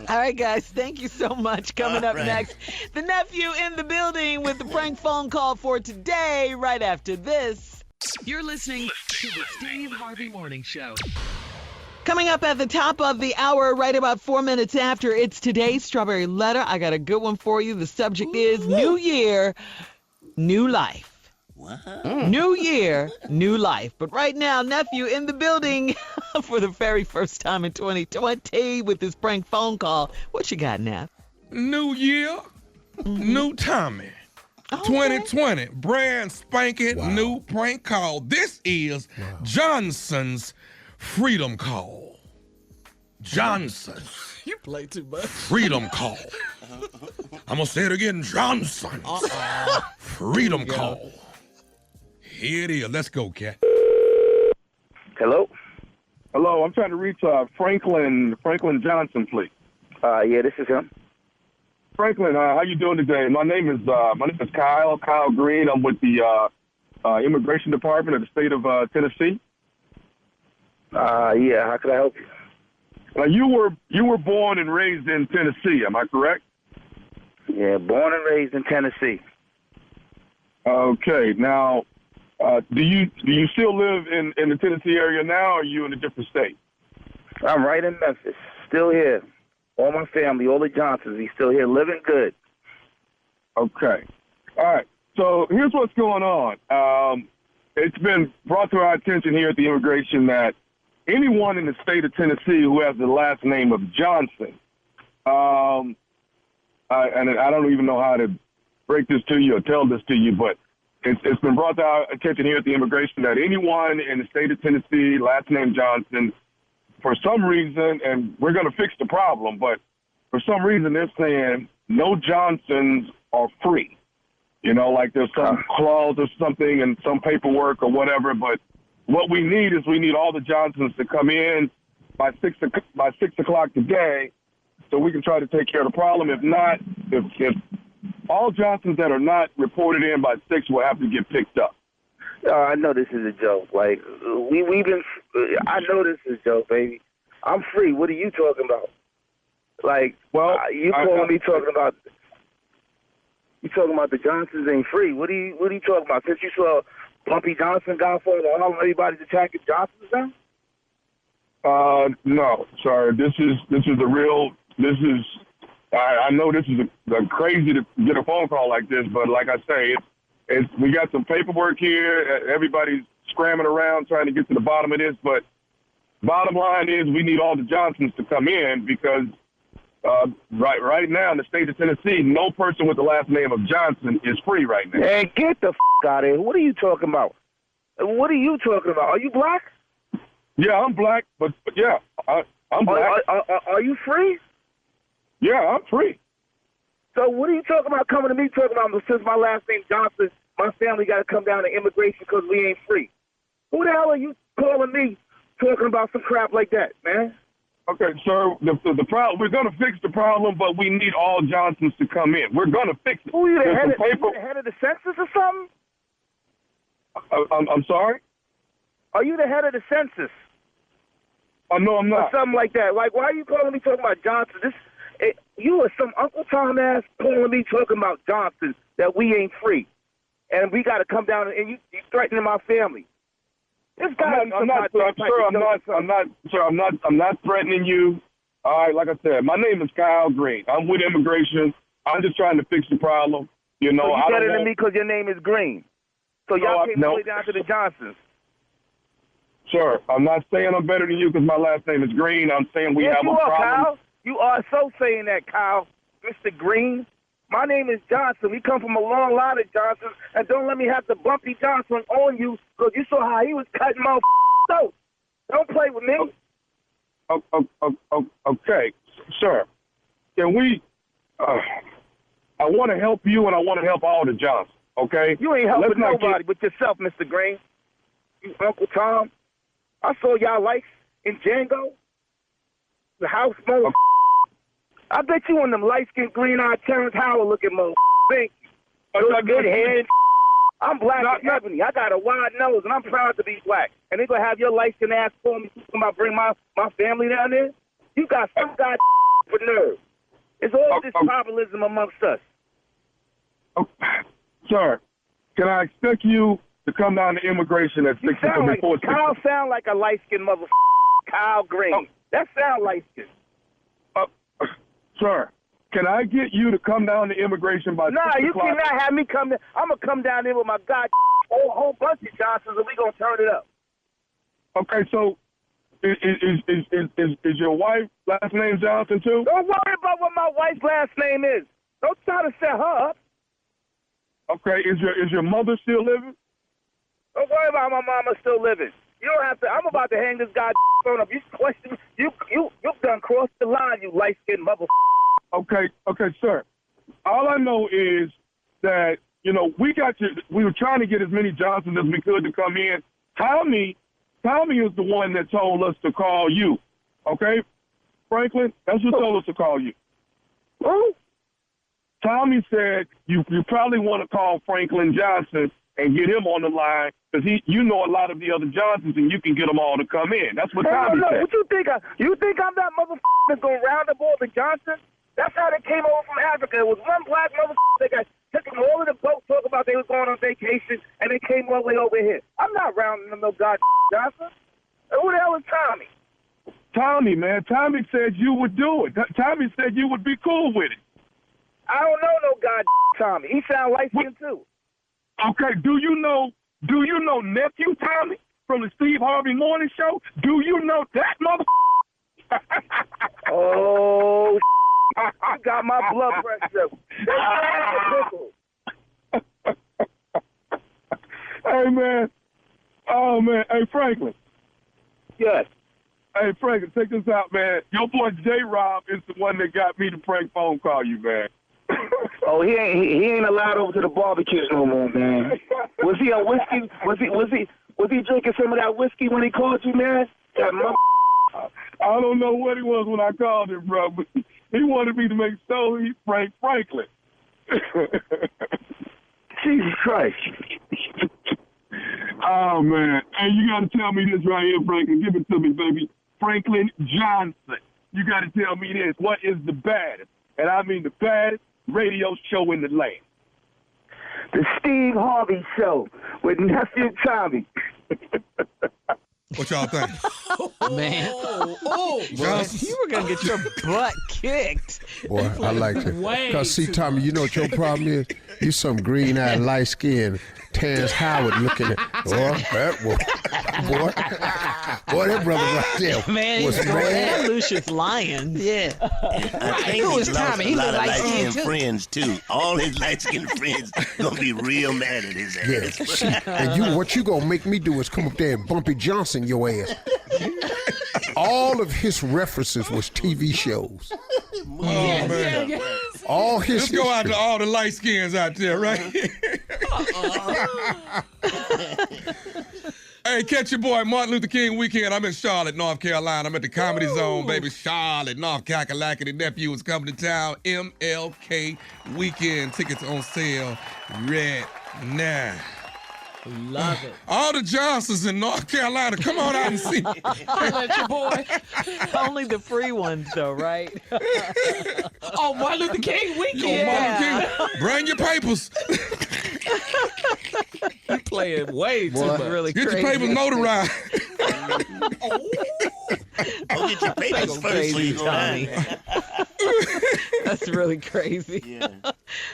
All right, guys, thank you so much. Coming up right. next, the nephew in the building with the prank phone call for today, right after this. You're listening to the Steve Harvey Morning Show. Coming up at the top of the hour, right about 4 minutes after, it's today's Strawberry Letter. I got a good one for you. The subject is New Year, New Life. What? New Year, New Life. But right now, nephew in the building for the very first time in 2020 with this prank phone call. What you got, Neff? New year, new Tommy. 2020, brand spanking new prank call. This is Johnson's Freedom Call. Johnson. You play too much. Freedom call. I'm going to say it again. Johnson. Freedom call. Here it is. Let's go, cat. Hello? Hello, I'm trying to reach Franklin Johnson, please. Yeah, this is him. Franklin, how you doing today? My name is Kyle Green. I'm with the Immigration Department of the state of Tennessee. Yeah, how can I help you? You were born and raised in Tennessee, am I correct? Yeah, born and raised in Tennessee. Okay, now, do you still live in the Tennessee area now, or are you in a different state? I'm right in Memphis, still here. All my family, all the Johnsons, he's still here, living good. Okay. All right. So here's what's going on. It's been brought to our attention here at the immigration that anyone in the state of Tennessee who has the last name of Johnson, and I don't even know how to break this to you or tell this to you, but it's been brought to our attention here at the immigration that anyone in the state of Tennessee, last name Johnson, for some reason, and we're going to fix the problem, but for some reason they're saying no Johnsons are free. You know, like there's some clause or something and some paperwork or whatever, but what we need all the Johnsons to come in by 6 o'clock today so we can try to take care of the problem. If not, if all Johnsons that are not reported in by 6 will have to get picked up. I know this is a joke. Like, we've been, I know this is a joke, baby. I'm free. What are you talking about? Like, well, you talking about the Johnsons ain't free. What are you talking about? Since you saw Bumpy Johnson, Godfather, all everybody's attacking Johnsons now? No, sorry. This is I know this is crazy to get a phone call like this, but like I say, we got some paperwork here. Everybody's scrambling around trying to get to the bottom of this, but bottom line is we need all the Johnsons to come in because right now in the state of Tennessee, no person with the last name of Johnson is free right now. Man, get the out of here. What are you talking about? What are you talking about? Are you black? Yeah, I'm black, but yeah, I'm black. Are you free? Yeah, I'm free. So what are you talking about coming to me talking about since my last name Johnson, my family got to come down to immigration because we ain't free? Who the hell are you calling me talking about some crap like that, man? Okay, sir, the problem, we're going to fix the problem, but we need all Johnsons to come in. We're going to fix it. Who are you, the head of the census or something? I'm sorry? Are you the head of the census? No, I'm not. Or something like that. Like, why are you calling me talking about Johnson? You are some Uncle Tom ass calling me talking about Johnson that we ain't free, and we got to come down and you threatening my family. This guy, I'm not threatening you. All right, like I said, my name is Kyle Green. I'm with immigration. I'm just trying to fix the problem. You know, so you better than me because your name is Green. So y'all came all the way down to the Johnsons. Sure, I'm not saying I'm better than you because my last name is Green. I'm saying we have a problem. Kyle. You are so saying that, Kyle, Mr. Green. My name is Johnson. We come from a long line of Johnsons, and don't let me have the Bumpy Johnson on you because you saw how he was cutting my throat. Don't play with me. Okay, sir. Can we? I want to help you, and I want to help all the Johnsons. Okay. You ain't helping nobody but yourself, Mr. Green. You Uncle Tom. I saw y'all likes in Django. The house mode. I bet you on them light-skinned, green-eyed Terrence Howard looking mother. Thank you. Those good head. I'm black and ebony. I got a wide nose, and I'm proud to be black. And they gonna have your light-skinned ass call me about bring my family down there? You got some guy for nerve. It's all this tribalism amongst us. Sir, can I expect you to come down to immigration at 6 before 6? Kyle sound like a light-skinned mother. Kyle Green. That sound light-skinned. Sir, can I get you to come down to immigration by 6 o'clock? Nah, you cannot have me come there. I'm going to come down there with my whole bunch of Johnsons, and we going to turn it up. Okay, so is your wife last name Johnson, too? Don't worry about what my wife's last name is. Don't try to set her up. Okay, is your mother still living? Don't worry about my mama still living. You don't have to. I'm about to hang this guy phone up. You question you done crossed the line, you light-skinned mother. Okay, sir. All I know is that, you know, we were trying to get as many Johnsons as we could to come in. Tommy is the one that told us to call you. Okay? Franklin, that's who told us to call you. Who? Tommy said you probably want to call Franklin Johnson and get him on the line because you know a lot of the other Johnsons and you can get them all to come in. That's what Tommy said. What you think? You think I'm that motherfucker that's going to round up all the Johnsons? That's how they came over from Africa. It was one black motherfucker that took them all in the boat, talk about they was going on vacation, and they came all the way over here. I'm not rounding them no goddamn Johnson. Who the hell is Tommy? Tommy, man. Tommy said you would do it. Tommy said you would be cool with it. I don't know no goddamn Tommy. He sound light-skinned too. Okay, do you know nephew Tommy from the Steve Harvey Morning Show? Do you know that motherfucker? Oh, I got my blood pressure. Hey, man. Oh, man. Hey, Franklin. Yes. Hey, Franklin, check this out, man. Your boy J-Rob is the one that got me to prank phone call you, man. Oh, he ain't allowed over to the barbecues no more, man. Was he on whiskey? Was he drinking some of that whiskey when he called you, man? That I don't know what he was when I called him, bro, but he wanted me to make sure he pranked Franklin. Jesus Christ. Oh, man. Hey, you got to tell me this right here, Franklin. Give it to me, baby. Franklin Johnson. You got to tell me this. What is the baddest, and I mean the baddest, radio show in the land? The Steve Harvey Show with nephew Tommy. What y'all think? Man. You were going to get your butt kicked. Boy, I like it. Because, see, Tommy, you know what your problem is? You some green-eyed, light-skinned Terrence Howard looking at. Boy, that brother right there Man, was he's mad. Lucius Lyon. Yeah. I think Who he is lost Tommy? a He lot look of light-skinned, light-skinned too. friends, too. All his light-skinned friends gonna be real mad at his ass. Yeah, see, and what you gonna make me do is come up there and Bumpy Johnson your ass. All of his references was TV shows. Oh, man. All his Let's go out to all the light skins out there, right? Hey, catch your boy Martin Luther King weekend. I'm in Charlotte, North Carolina. I'm at the Comedy Zone, baby. Charlotte, North Carolina. The nephew is coming to town. MLK weekend. Tickets on sale right now. Love it. All the Johnsons in North Carolina, come on out and see me. Let your boy. Only the free ones, though, right? Oh, Martin Luther King weekend. Yo, Martin King, bring your papers. You playing way too much. Really Get crazy. your papers notarized. Go get your papers first before you go Tommy. down. That's really crazy. Yeah.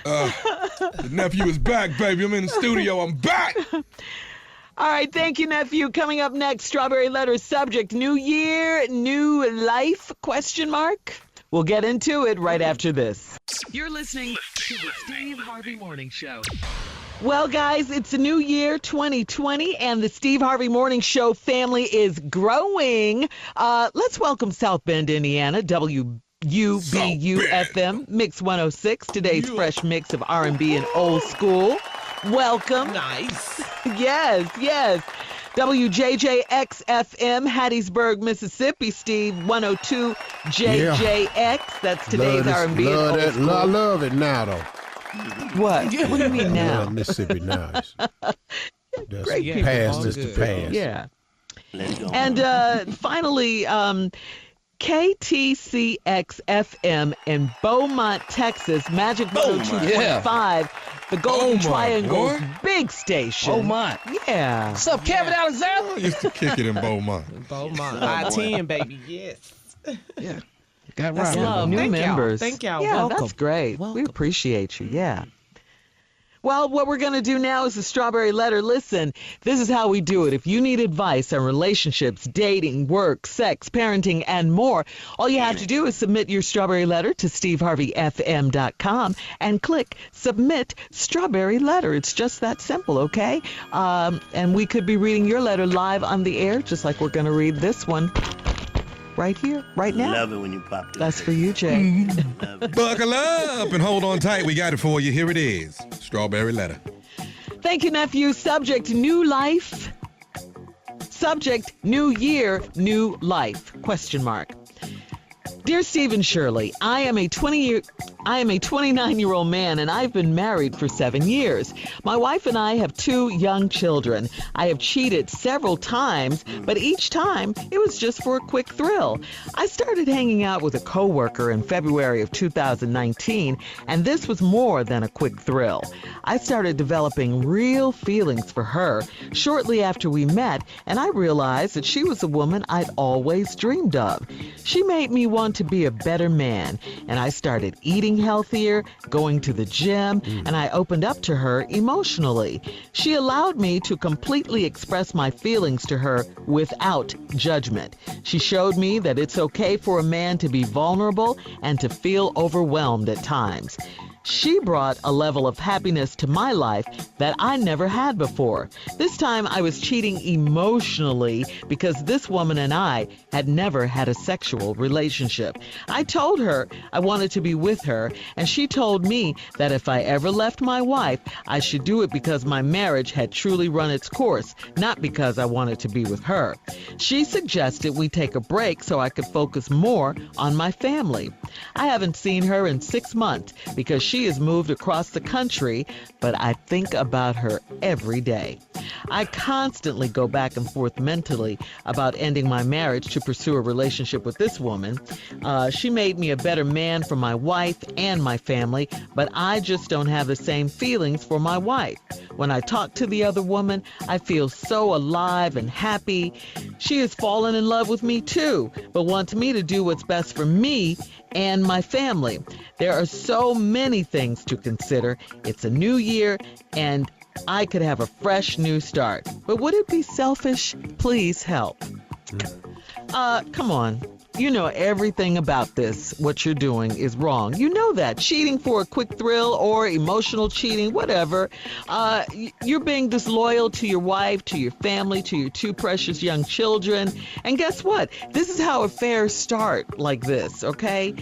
The nephew is back, baby. I'm in the studio. I'm back. All right, thank you, nephew. Coming up next, Strawberry Letter subject, New Year, New Life, question mark. We'll get into it right after this. You're listening to the Steve Harvey Morning Show. Well, guys, it's a new year, 2020, and the Steve Harvey Morning Show family is growing. Let's welcome South Bend, Indiana, WUBU-FM, Mix 106, today's fresh mix of R&B and old school. Welcome. Nice. Yes. WJJX-FM, Hattiesburg, Mississippi, Steve, 102 JJX. That's today's R&B and old school. I love it now, though. What? What do you mean now? Love Mississippi now. That's Great people. past is the past. Yeah. Let's go. And finally, KTCX-FM in Beaumont, Texas, Magic 102.5, the Golden Triangle's big station. Beaumont. Yeah. What's up, Kevin Alexander? I used to kick it in Beaumont. Beaumont. I-10, baby. Yes. Yeah. Got That's right. love. New Thank y'all. members. Thank y'all. Yeah, Welcome. that's great. Welcome. We appreciate you. Yeah. Well, what we're going to do now is the strawberry letter. Listen, this is how we do it. If you need advice on relationships, dating, work, sex, parenting, and more, all you have to do is submit your strawberry letter to steveharveyfm.com and click Submit Strawberry Letter. It's just that simple, okay? And we could be reading your letter live on the air, just like we're going to read this one right here, right now. Love it when you pop this. That's for you, Jay. Buckle up and hold on tight. We got it for you. Here it is. Strawberry letter. Thank you, nephew. Subject, new life. Subject, new year, new life, question mark. Dear Stephen Shirley, I am a 29-year-old man, and I've been married for 7 years. My wife and I have 2 young children. I have cheated several times, but each time it was just for a quick thrill. I started hanging out with a coworker in February of 2019, and this was more than a quick thrill. I started developing real feelings for her shortly after we met, and I realized that she was the woman I'd always dreamed of. She made me want to be a better man, and I started eating healthier, going to the gym, and I opened up to her emotionally. She allowed me to completely express my feelings to her without judgment. She showed me that it's okay for a man to be vulnerable and to feel overwhelmed at times. She brought a level of happiness to my life that I never had before. This time I was cheating emotionally because this woman and I had never had a sexual relationship. I told her I wanted to be with her, and she told me that if I ever left my wife, I should do it because my marriage had truly run its course, not because I wanted to be with her. She suggested we take a break so I could focus more on my family. I haven't seen her in 6 months because she has moved across the country, but I think about her every day. I constantly go back and forth mentally about ending my marriage to pursue a relationship with this woman. She made me a better man for my wife and my family, but I just don't have the same feelings for my wife. When I talk to the other woman, I feel so alive and happy. She has fallen in love with me too, but wants me to do what's best for me and my family. There are so many things to consider. It's a new year, and I could have a fresh new start. But would it be selfish? Please help. Come on. You know everything about this. What you're doing is wrong. You know that. Cheating for a quick thrill or emotional cheating, whatever. You're being disloyal to your wife, to your family, to your 2 precious young children. And guess what? This is how affairs start like this, okay?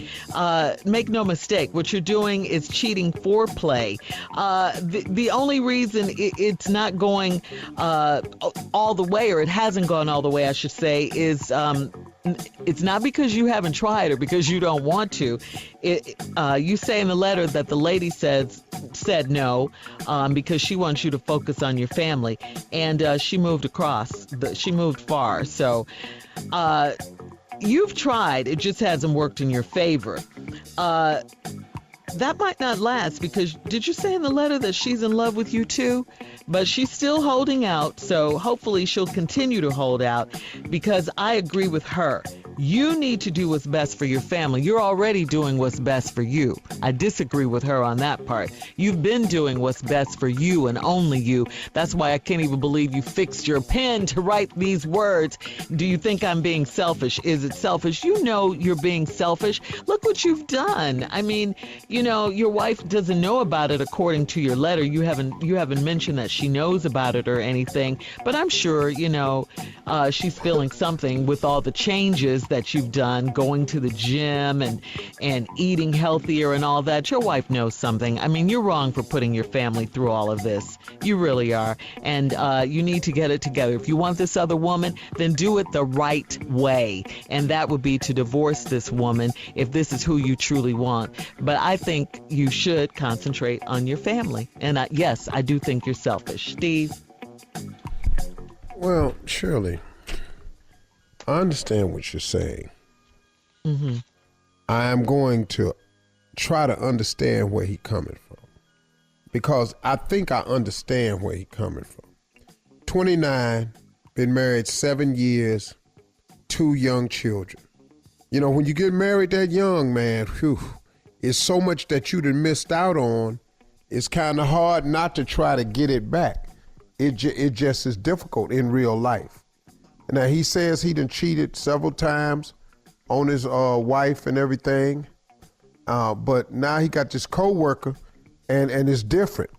Make no mistake. What you're doing is cheating foreplay. The only reason it's not going all the way, or it hasn't gone all the way, I should say, is it's not because you haven't tried or because you don't want to. You say in the letter that the lady said no because she wants you to focus on your family, and she moved across. She moved far. So you've tried. It just hasn't worked in your favor. That might not last because did you say in the letter that she's in love with you too? But she's still holding out, so hopefully she'll continue to hold out because I agree with her. You need to do what's best for your family. You're already doing what's best for you. I disagree with her on that part. You've been doing what's best for you and only you. That's why I can't even believe you fixed your pen to write these words. Do you think I'm being selfish? Is it selfish? You know you're being selfish. Look what you've done. I mean, you know, your wife doesn't know about it according to your letter. You haven't mentioned that she knows about it or anything, but I'm sure, you know, she's feeling something with all the changes that you've done, going to the gym and eating healthier and all that. Your wife knows something. I mean, you're wrong for putting your family through all of this. You really are. And you need to get it together. If you want this other woman, then do it the right way. And that would be to divorce this woman if this is who you truly want. But I think you should concentrate on your family. And yes, I do think you're selfish. Steve? Well, Shirley, I understand what you're saying. Mm-hmm. I am going to try to understand where he's coming from because I think I understand where he's coming from. 29, been married 7 years, 2 young children. You know, when you get married that young, man, it's so much that you done missed out on it's kind of hard not to try to get it back. It just is difficult in real life. Now, he says he done cheated several times on his wife and everything, but now he got this coworker, and it's different.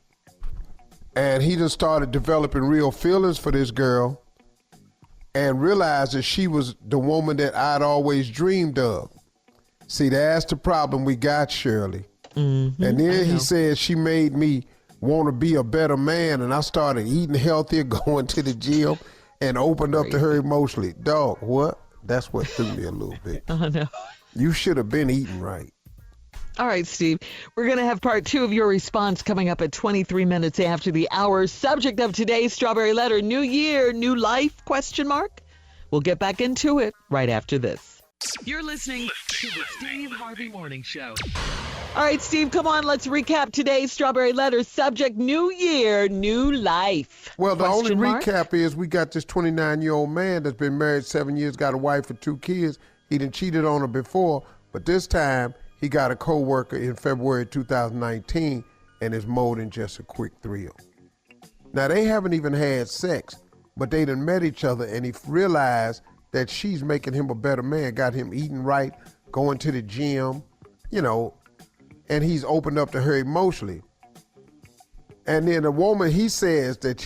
And he just started developing real feelings for this girl and realized that she was the woman that I'd always dreamed of. See, that's the problem we got, Shirley. Mm-hmm, and then he said she made me want to be a better man, and I started eating healthier, going to the gym, and opened up to her emotionally. Dog, what? That's what threw me a little bit. Oh, no. You should have been eating right. All right, Steve. We're going to have part 2 of your response coming up at 23 minutes after the hour. Subject of today's Strawberry Letter, New Year, New Life, ? We'll get back into it right after this. You're listening to the Steve Harvey Morning Show. All right, Steve, come on. Let's recap today's Strawberry Letter. Subject, New Year, New Life. Well, the only recap is we got this 29-year-old man that's been married 7 years, got a wife and 2 kids. He done cheated on her before, but this time he got a co-worker in February 2019, and is more than just a quick thrill. Now, they haven't even had sex, but they done met each other, and he realized that she's making him a better man, got him eating right, going to the gym, and he's opened up to her emotionally. And then the woman, he says that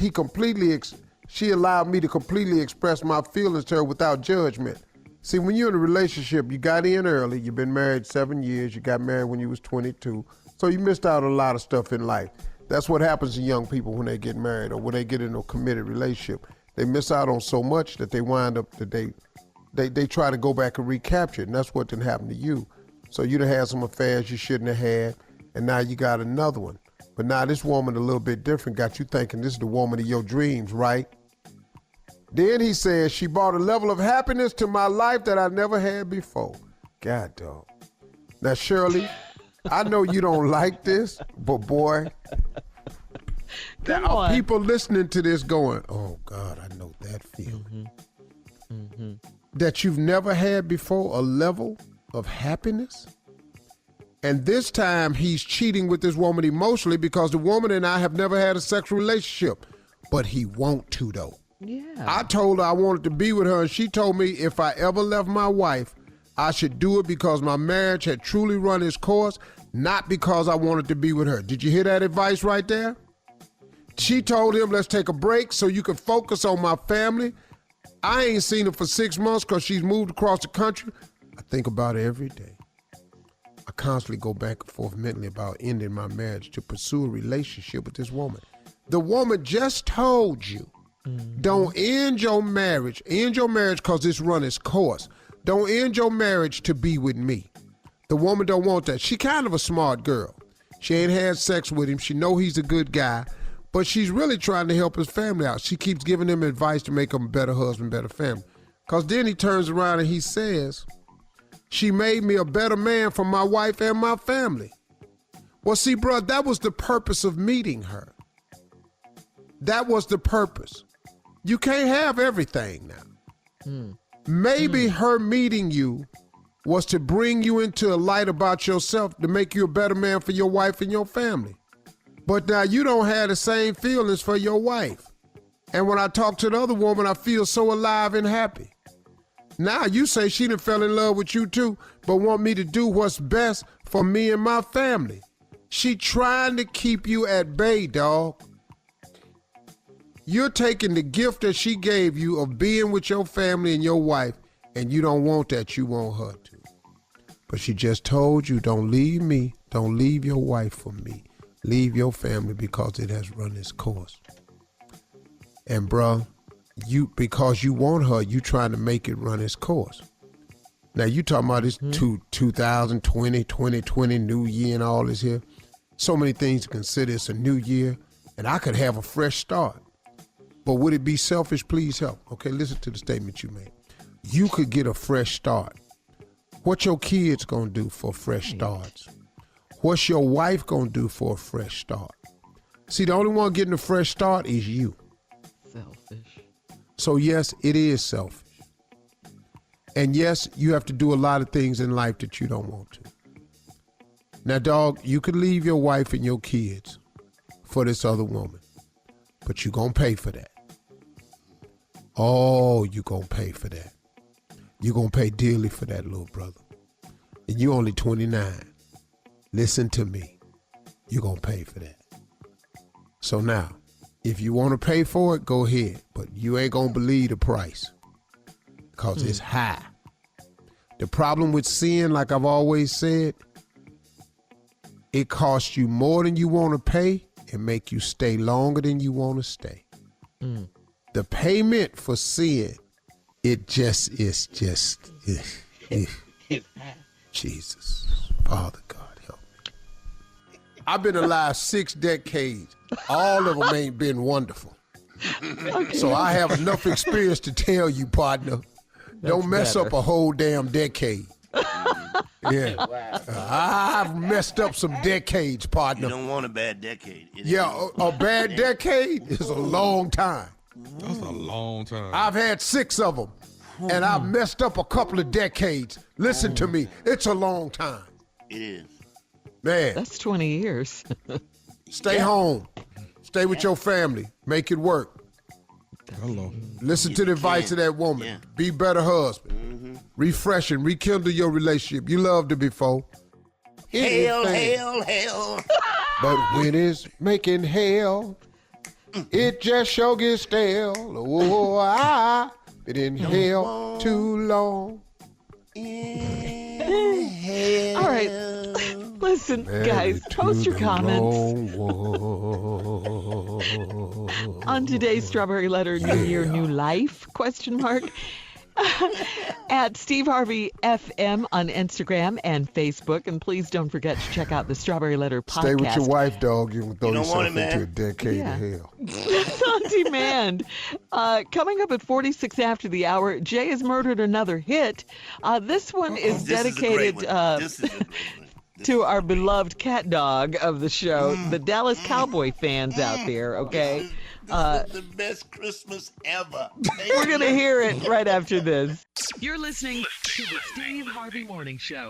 she allowed me to completely express my feelings to her without judgment. See, when you're in a relationship, you got in early, you've been married 7 years, you got married when you was 22, so you missed out on a lot of stuff in life. That's what happens to young people when they get married or when they get in a committed relationship. They miss out on so much that they wind up that they try to go back and recapture it, and that's what done happened to you. So you done had some affairs you shouldn't have had, and now you got another one. But now this woman a little bit different, got you thinking this is the woman of your dreams, right? Then he says, she brought a level of happiness to my life that I never had before. God, dog. Now, Shirley, I know you don't like this, but boy, there are people listening to this going, oh, God, I know that feeling. Mm-hmm. That you've never had before, a level of happiness. And this time he's cheating with this woman emotionally because the woman and I have never had a sexual relationship, but he want to, though. Yeah. I told her I wanted to be with her, and she told me if I ever left my wife, I should do it because my marriage had truly run its course, not because I wanted to be with her. Did you hear that advice right there? She told him, let's take a break so you can focus on my family. I ain't seen her for 6 months because she's moved across the country. I think about her every day. I constantly go back and forth mentally about ending my marriage to pursue a relationship with this woman. The woman just told you, don't end your marriage. End your marriage because it's run its course. Don't end your marriage to be with me. The woman don't want that. She kind of a smart girl. She ain't had sex with him. She know he's a good guy, but she's really trying to help his family out. She keeps giving him advice to make him a better husband, better family. Because then he turns around and he says, she made me a better man for my wife and my family. Well, see, bro, that was the purpose of meeting her. That was the purpose. You can't have everything now. Maybe her meeting you was to bring you into a light about yourself, to make you a better man for your wife and your family. But now you don't have the same feelings for your wife. And when I talk to the other woman, I feel so alive and happy. Now you say she done fell in love with you too, but want me to do what's best for me and my family. She trying to keep you at bay, dog. You're taking the gift that she gave you of being with your family and your wife, and you don't want that, you want her to. But she just told you, don't leave me, don't leave your wife for me. Leave your family because it has run its course. And bruh, because you want her, you trying to make it run its course. Now you talking about this 2020, 2020, new year and all this here. So many things to consider. It's a new year, and I could have a fresh start. But would it be selfish? Please help. Okay, listen to the statement you made. You could get a fresh start. What your kids gonna do for fresh starts? What's your wife gonna do for a fresh start? See, the only one getting a fresh start is you. Selfish. So yes, it is selfish. And yes, you have to do a lot of things in life that you don't want to. Now, dog, you could leave your wife and your kids, for this other woman. But you gonna pay for that. Oh, you gonna pay for that. You gonna pay dearly for that, little brother. And you only 29. Listen to me. You gonna pay for that. So now, if you want to pay for it, go ahead. But you ain't gonna believe the price. Because it's high. The problem with sin, like I've always said, it costs you more than you want to pay and make you stay longer than you want to stay. The payment for sin, Jesus. Father God, help me. I've been alive 6 decades. All of them ain't been wonderful. Okay. So I have enough experience to tell you, partner, don't mess up a whole damn decade. Yeah. I've messed up some decades, partner. You don't want a bad decade. A bad decade is a long time. That's a long time. I've had 6 of them, and I've messed up a couple of decades. Listen to me. It's a long time. It is. Man. That's 20 years. Stay home. Stay with your family. Make it work. Hello. Listen to the advice of that woman. Yeah. Be a better husband. Refresh and rekindle your relationship. You loved her before. Hell. But when it's making hell, it just sure gets stale. Oh, I've been in hell too long. All right. Listen, guys, post your comments on today's Strawberry Letter New Year, New Life, ? At Steve Harvey FM on Instagram and Facebook. And please don't forget to check out the Strawberry Letter podcast. Stay with your wife, dog. You can throw yourself into a decade of hell. It's on demand. Coming up at 46 after the hour, Jay has murdered another hit. This one is dedicated to our beloved cat dog of the show, the Dallas Cowboy fans out there, okay? This is the best Christmas ever. We're going to hear it right after this. You're listening to the Steve Harvey Morning Show.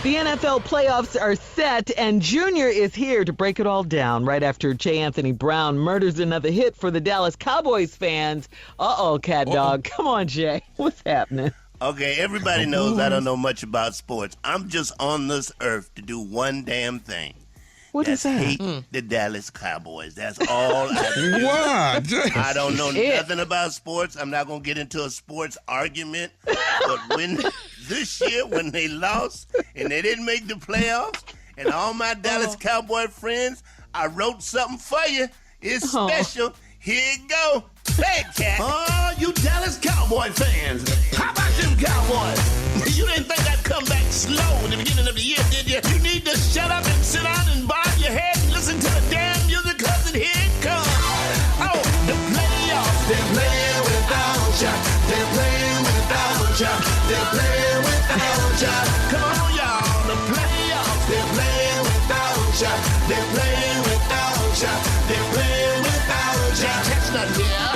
The NFL playoffs are set, and Junior is here to break it all down right after J. Anthony Brown murders another hit for the Dallas Cowboys fans. Uh-oh, cat dog. Come on, Jay. What's happening? Okay, everybody knows I don't know much about sports. I'm just on this earth to do one damn thing. What is that? Hate the Dallas Cowboys. That's all I do. Why? I don't know nothing about sports. I'm not going to get into a sports argument. But this year, when they lost and they didn't make the playoffs, and all my Dallas Cowboy friends, I wrote something for you. It's special. Here you go. Play it, cat. Oh, you Dallas Cowboy fans. How about them Cowboys? You didn't think I'd come back slow in the beginning of the year, did you? You need to shut up and sit down and bob your head and listen to the damn music, because here it comes. Oh, the playoffs, they're playing without ya. They're playing without ya. They're playing without ya. Come on, y'all. The playoffs, they're playing without ya. They're playing without ya. They're playing without ya. Chestnut here.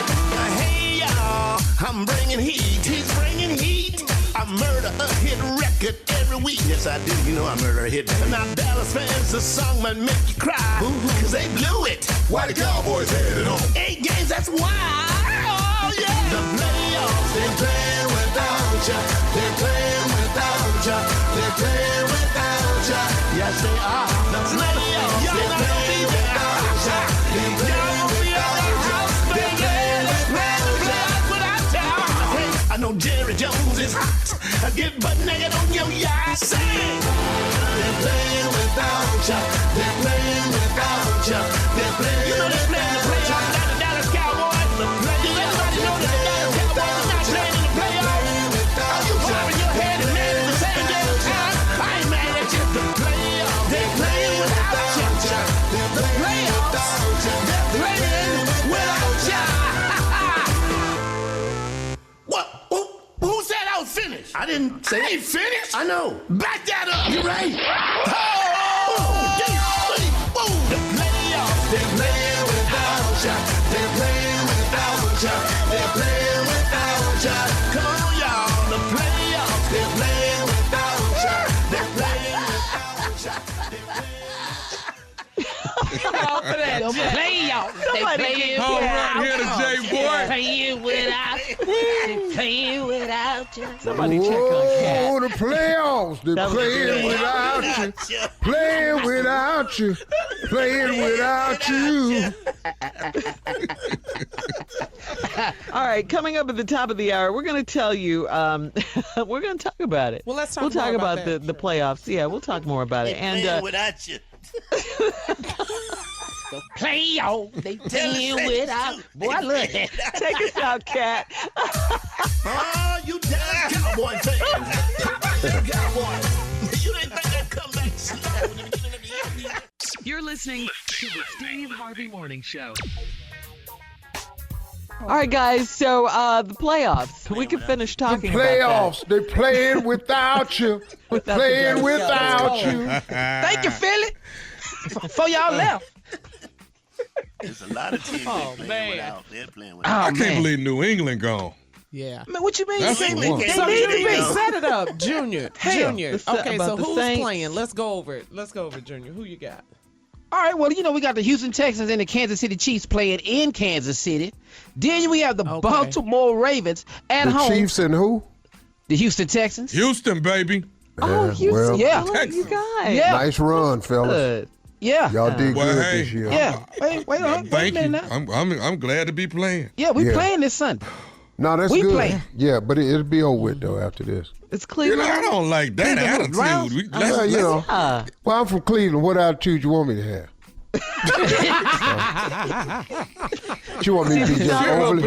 Hey, y'all. I'm bringing heat. He's bringing heat. I murder a hit record every week. Yes, I do. You know I murder a hit record. Now, Dallas fans, the song might make you cry. Because they blew it. Why the Cowboys had it on? 8 games, that's why. Oh, yeah. The playoffs, they're playing without ya. They're playing without ya. They're playing without ya. Yes, they are. The playoffs, they're playing without ya. They're playing without ya. They're playing without ya. Hey, I know Jerry Jones is hot. I get butt naked on your yacht. Sing. They're playing without ya. They're playing without ya. They're playing. You know they're playing the playoffs. Not the Dallas Cowboys. Everybody know that the Dallas Cowboys are not playing in the playoffs. Are you bobbing your head and mad at the same damn time? I ain't mad at you. The playoffs. They're playing without ya. The playoffs. They're playing without ya. What? Who said I was finished? I didn't say I ain't finished. I know. Back that up. You're right. The playoffs, they're playing without ya. They're playing without ya. They're playing without ya. Come on, y'all. The playoffs, they're playing without ya. They're playing without ya. that playoffs. They playing All right, here to Jay Boy. They playing without you. Somebody check on Cat. Oh, the playoffs. They're playing without you. Playing without you. Playing without you. All right, coming up at the top of the hour, we're going to tell you, we're going to talk about it. Well, let's talk We'll talk more about that. the playoffs. Yeah, we'll talk more about it. Playing without you. The playoffs. They playing without. Boy, look. Take us out, Cat. Oh, you damn Cowboy fans. Cowboys. You didn't think I'd come back slow when you get into the You're listening to the Steve Harvey Morning Show. All right, guys, so the playoffs. We can finish talking about Playoffs. They're playing without you. Playing without you. Thank you, Philly. Before y'all left. There's a lot of teams playing without. They're playing without. I can't believe New England gone. Yeah. Man, what you mean? That's They the need one. to So be. Junior, set it up, Junior. Hell, Junior. the Okay, about so the who's Saints. playing? Let's go over it. Junior. Who you got? All right, well, we got the Houston Texans and the Kansas City Chiefs playing in Kansas City. Then we have the Baltimore Ravens at The home. Chiefs and who? The Houston Texans. Houston, baby. Oh, Houston. Well, Yeah. Oh, you guys. Yeah. nice run, fellas. Good. Yeah. Y'all did Well, good hey, this year. Yeah. Wait a Thank you. minute now. I'm glad to be playing. Yeah, we Yeah. playing this Sunday. No, that's We good. play. Yeah, but it'll be over with, though, after this. It's You Cleveland. know, I don't like that attitude. Browns? Well, you know. Yeah. Well, I'm from Cleveland. What attitude you want me to have? You want me to be just overly?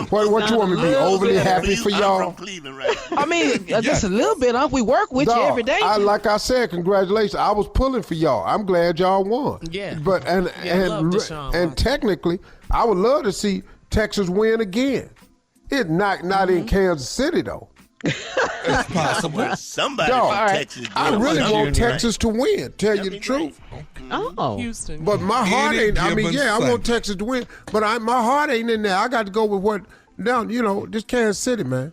What you want me to be overly happy for I'm y'all? from Cleveland, right? I mean, just a little bit, huh? We work with you Dog, every day. like I said, congratulations. I was pulling for y'all. I'm glad y'all won. Yeah. But love Deshaun Watson. technically, I would love to see Texas win again. It's not in Kansas City though. It's possible. Somebody Dog, from Texas. I did really something want right. Texas to win. Tell you the truth. Oh. Houston. But my heart Any ain't. I mean, given yeah, I want Sunday. Texas to win, but my heart ain't in there. I got to go with what down. This Kansas City, man.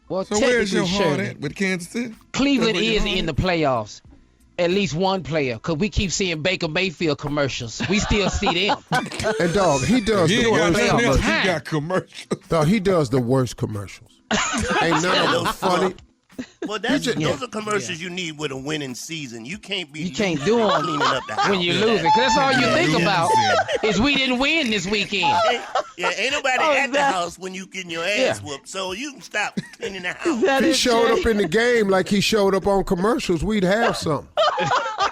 Well, So where's your technically, heart Shirley, at with Kansas City? Cleveland That's where your is heart in at? the playoffs. At least one player, because we keep seeing Baker Mayfield commercials. We still see them. And dog, he does He the ain't got worst nothing else. commercials. He got commercials. Dog, he does the worst commercials. Ain't none of them funny. Well, those are commercials you need with a winning season. You can't be. You can't do them cleaning up the house. when you're losing, because that's all you think losing. about is we didn't win this weekend. Ain't nobody at the house when you getting your ass whooped, so you can stop cleaning the house. If he showed up in the game like he showed up on commercials, we'd have something.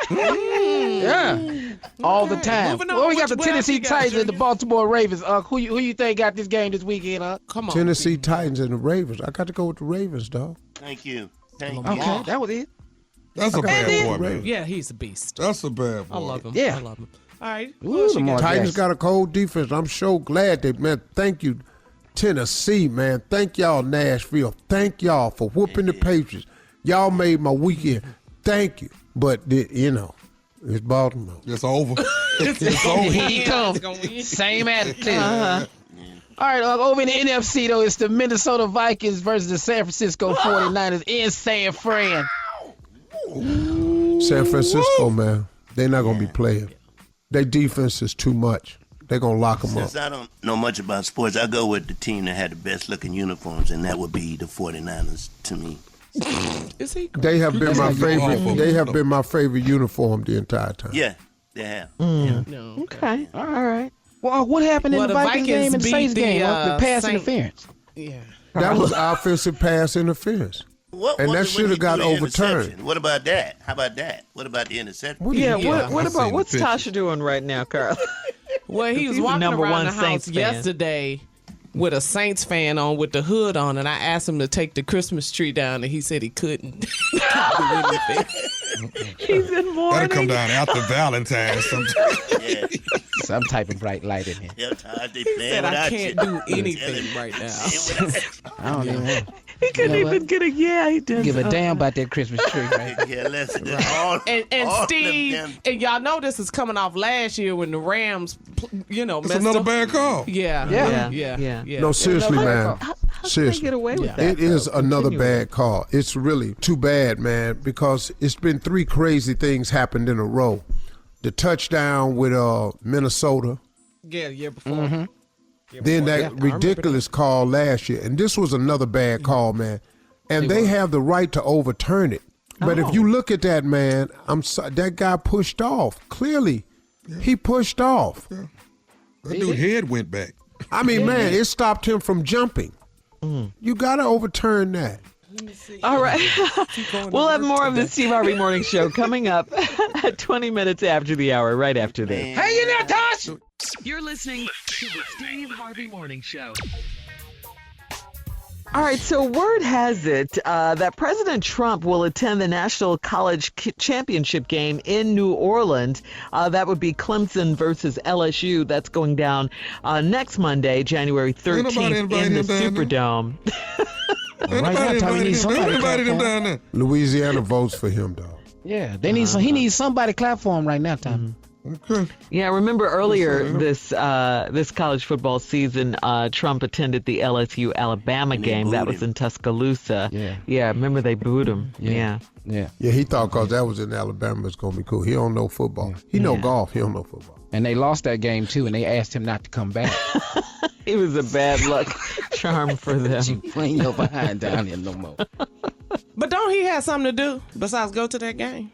Yeah, all the time. Moving on. Well, we got the What else Tennessee you got, Titans and the Junior? Baltimore Ravens. Who you think got this game this weekend? Come on. Tennessee Titans and the Ravens. I got to go with the Ravens, dog. Thank you. Thank you. Okay, that was it. That's a bad boy, man. Yeah, he's a beast. That's a bad boy. I love him. Yeah. I love him. All right. Ooh, Who else you Lamar got? Titans Jackson. got a cold defense. I'm so glad they, man. Thank you, Tennessee, man. Thank y'all, Nashville. Thank y'all for whooping the Patriots. Y'all made my weekend. Thank you. But, it's Baltimore. It's over. It's over. Here he comes. Same attitude. All right, over in the NFC, though, it's the Minnesota Vikings versus the San Francisco 49ers in San Fran. San Francisco, man. They're not going to be playing. Their defense is too much. They're going to lock them up. Since I don't know much about sports, I go with the team that had the best looking uniforms, and that would be the 49ers to me. Is he? They have been my favorite. They have been my favorite uniform the entire time. Yeah, they have. No. Okay. All right. Well, what happened in the Vikings game and the beat Saints game? The pass Saints. interference. Yeah. That was offensive pass interference. What And was that it should when have he got threw the overturned. interception? What about that? How about that? What about the interception? Yeah, I what seen about, the what's pictures. Tasha doing right now, Carl? Well, he was He's the walking number around one the house Saints fan. yesterday with a Saints fan on with the hood on, and I asked him to take the Christmas tree down, and he said he couldn't. He's in That'll mourning. come down after Valentine's sometime. Yeah, Some type of bright light in here. yeah, Todd, they playing Said I without can't you. do anything right now. I don't even know. He couldn't You know even get a he does. give a damn about that Christmas tree, right? Yeah, listen. All, And all of Steve, them. and y'all know this is coming off last year when the Rams, It's messed another up. bad call. Yeah. No, seriously, man. How can they Seriously. get away with Yeah. that? It is though? another Continue. bad call. It's really too bad, man, because it's been 3 crazy things happened in a row. the touchdown with Minnesota. Yeah, the year before. Mm-hmm. Then that ridiculous call last year. And this was another bad call, man. And they have the right to overturn it. But if you look at that, man, that guy pushed off. Clearly, he pushed off. Yeah. That dude's head went back. I mean, man, it stopped him from jumping. You got to overturn that. All right. We'll have more of the Steve Harvey Morning Show coming up at 20 minutes after the hour, right after this. Hey, you there, Tosh? You're listening to the Steve Harvey Morning Show. All right, so word has it that President Trump will attend the National College Championship game in New Orleans. That would be Clemson versus LSU. That's going down next Monday, January 13th in the Superdome. Right now, Tommy, he needs somebody to clap for him. Louisiana votes for him, dog. Yeah, they need he needs somebody to clap for him right now, Tommy. Okay. Yeah, remember earlier this college football season, Trump attended the LSU-Alabama game. That was in Tuscaloosa. Yeah, remember they booed him. Yeah, he thought because that was in Alabama it's going to be cool. He don't know football. He know golf. He don't know football. And they lost that game, too, and they asked him not to come back. It was a bad luck charm for them. You ain't your behind down here no more. But don't he have something to do besides go to that game?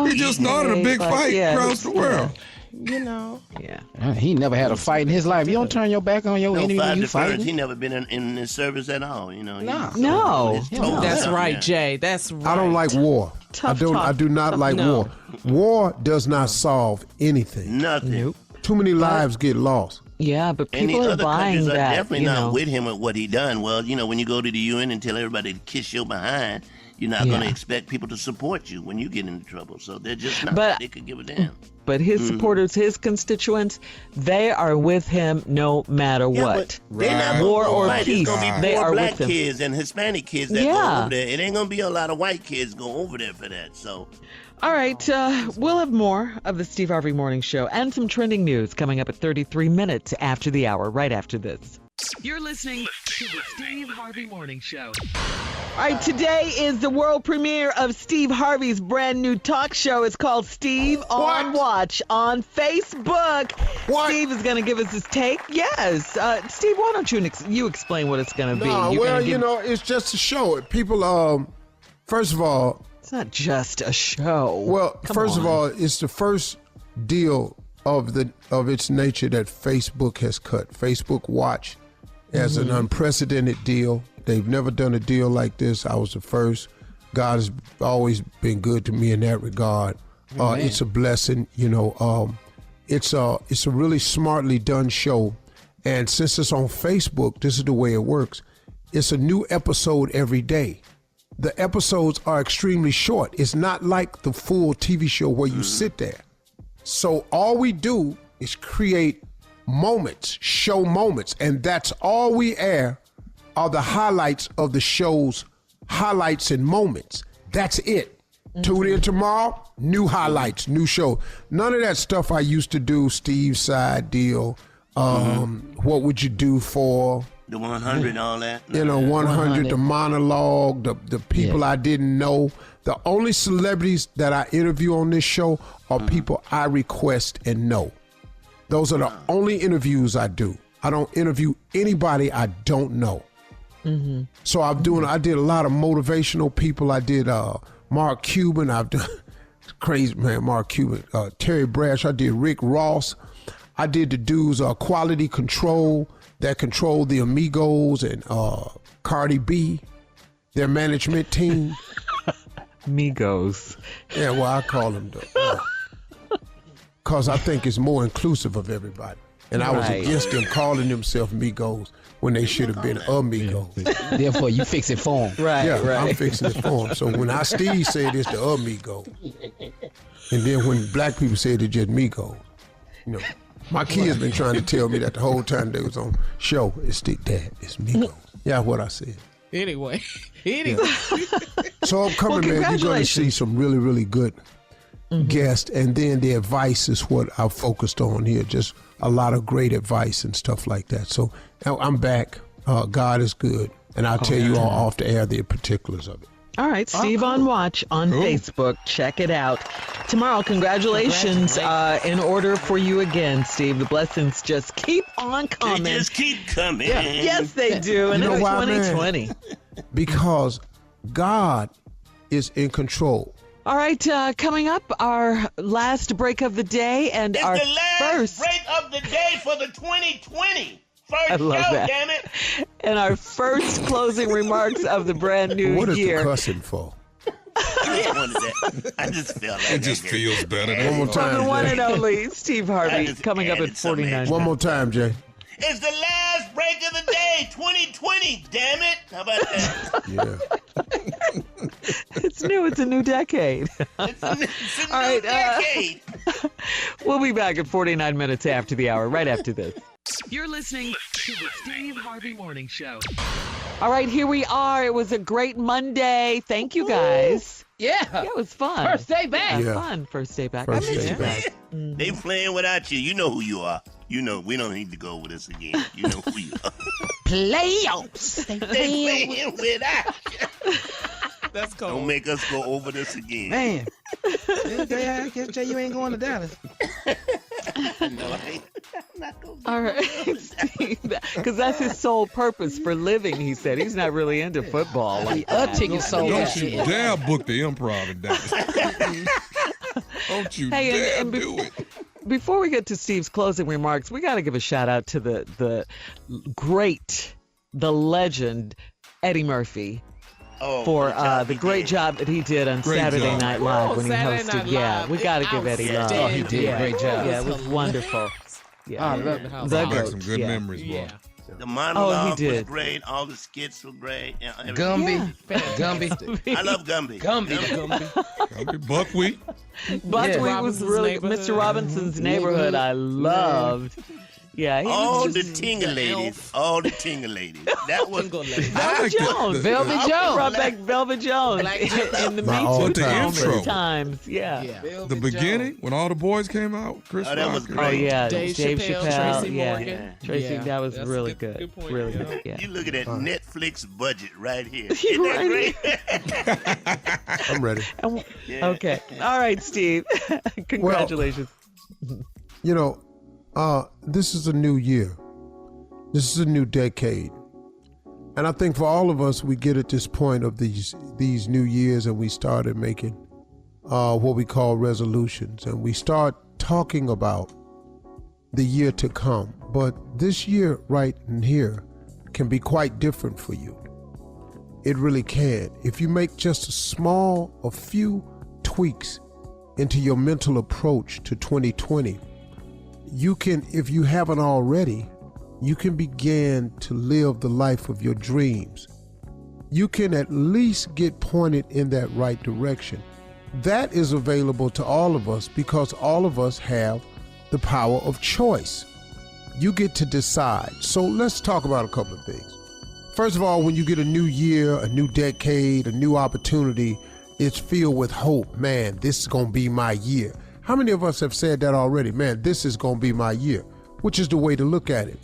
He just started a big fight across the world. You know. Yeah. He never had a fight in his life. You don't turn your back on your enemy when you fighting. He never been in his service at all. You know. No. That's right, Jay. That's right. I don't like war. I do not like war. War does not solve anything. Nothing. Nope. Too many lives get lost. Yeah, but and people the are other buying countries that. are definitely not with him with what he done. Well, you know, when you go to the UN and tell everybody to kiss your behind, you're not going to expect people to support you when you get into trouble. So they're just not. They could give a damn. But his supporters, his constituents, they are with him no matter what. They're not war or fight. peace. It's gonna be They poor are black with him. kids and Hispanic kids that go over there. It ain't gonna be a lot of white kids go over there for that. So. All right, we'll have more of the Steve Harvey Morning Show and some trending news coming up at 33 minutes after the hour, right after this. You're listening to the Steve Harvey Morning Show. All right, today is the world premiere of Steve Harvey's brand new talk show. It's called Steve on Watch on Facebook. Steve is going to give us his take. Yes. Steve, why don't you explain what it's going to be? It's just a show. People, first of all, it's not just a show. Well, first of all, it's the first deal of its nature that Facebook has cut. Facebook Watch as an unprecedented deal. They've never done a deal like this. I was the first. God has always been good to me in that regard. It's a blessing, It's a really smartly done show, and since it's on Facebook, this is the way it works. It's a new episode every day. The episodes are extremely short. It's not like the full TV show where you sit there. So all we do is create moments, show moments, and that's all we air are the highlights of the show's highlights and moments. That's it. Tune in tomorrow, new highlights, new show. None of that stuff I used to do, Steve's side deal, what would you do for... The 100, all that. 100, the monologue, the people I didn't know. The only celebrities that I interview on this show are people I request and know. Those are the only interviews I do. I don't interview anybody I don't know. So I did a lot of motivational people. I did Mark Cuban. I've done crazy, man, Mark Cuban. Terry Bradshaw. I did Rick Ross. I did the dudes Quality Control that control the Amigos and Cardi B, their management team. Amigos. Yeah, well, I call them because I think it's more inclusive of everybody. And I was against them calling themselves Migos when they should have been Amigos. Therefore, you fix it for them. Right. I'm fixing it for them. So when Steve said it's the Amigo, and then when black people said it's just Migos, my kids been trying to tell me that the whole time they was on show. It's Dad, it's Migos. Yeah, what I said. Anyway. So upcoming, man, you're going to see some really, really good guests, and then the advice is what I've focused on here. Just a lot of great advice and stuff like that. So now I'm back. God is good, and I'll tell you all off the air the particulars of it. All right, Steve on Watch on Facebook. Check it out. Tomorrow, congratulations. In order for you again, Steve. The blessings just keep on coming. They just keep coming. Yeah. Yes, they do. And it's 2020. Because God is in control. All right, coming up, our last break of the day and it's our the last first break of the day for the 2020. First I love show, that. damn it. And our first closing remarks of the brand new What is year. the cussing for? I just felt like it just feels better. One more From time, the one Jay. and only Steve Harvey, coming up at 49. One more time, Jay. It's the last break of the day, 2020, damn it. How about that? Yeah. It's new. It's a new decade. It's a new decade. We'll be back at 49 minutes after the hour, right after this. You're listening to the Steve Harvey Morning Show. All right, here we are. It was a great Monday. Thank you, guys. Yeah. It was fun. First day back. Yeah. Fun. First day back. First I miss day you back. guys. They playing without you. You know who you are. You know, we don't need to go over this again. You know who you are. Playoffs. They playing without you. That's cool. Don't make us go over this again. Man. I can't tell you ain't going to Dallas. No, I ain't. I'm not going to. All right, Steve, because that's his sole purpose for living, he said. He's not really into football. Like that. Ticket sold. Don't you dare book the Improv in Dallas. Don't you Hey, dare and do it. Before we get to Steve's closing remarks, we got to give a shout out to the great, the legend, Eddie Murphy. For the great job that he did on Saturday Night Live when he hosted. Yeah, we got to give Eddie love. Oh, he did a great job. Yeah, it was wonderful. Yeah, I love it. the Like goat. some good memories, boy. Yeah. The monologue did. was great. All the skits were great. Gumby. Gumby. I love Gumby. Gumby. Buckwheat. Buckwheat was really Mr. Robinson's Neighborhood. I loved. Yeah, he all was the just, Tingle ladies. All the Tingle ladies. That was Velvet Jones. Velvet Jones. Brought back Velvet Jones in the My Me all Too time intro. times. Yeah. The beginning, when all the boys came out, Chris that was Rock. great. Oh yeah, Dave Dave Chappelle, Chappelle. Tracy Yeah, Morgan. Tracy. Yeah, That was that's really a good point, really yeah. good. Yeah. You look at that Netflix budget right here. You're Isn't that great? I'm ready. Okay. All right, Steve. Congratulations. You know, this is a new year. This is a new decade. And I think for all of us, we get at this point of these new years and we started making what we call resolutions. And we start talking about the year to come. But this year right in here can be quite different for you. It really can. If you make just a few tweaks into your mental approach to 2020, you can, if you haven't already, you can begin to live the life of your dreams. You can at least get pointed in that right direction. That is available to all of us because all of us have the power of choice. You get to decide. So let's talk about a couple of things. First of all, when you get a new year, a new decade, a new opportunity, it's filled with hope. Man, this is going to be my year. How many of us have said that already? Man, this is going to be my year, which is the way to look at it.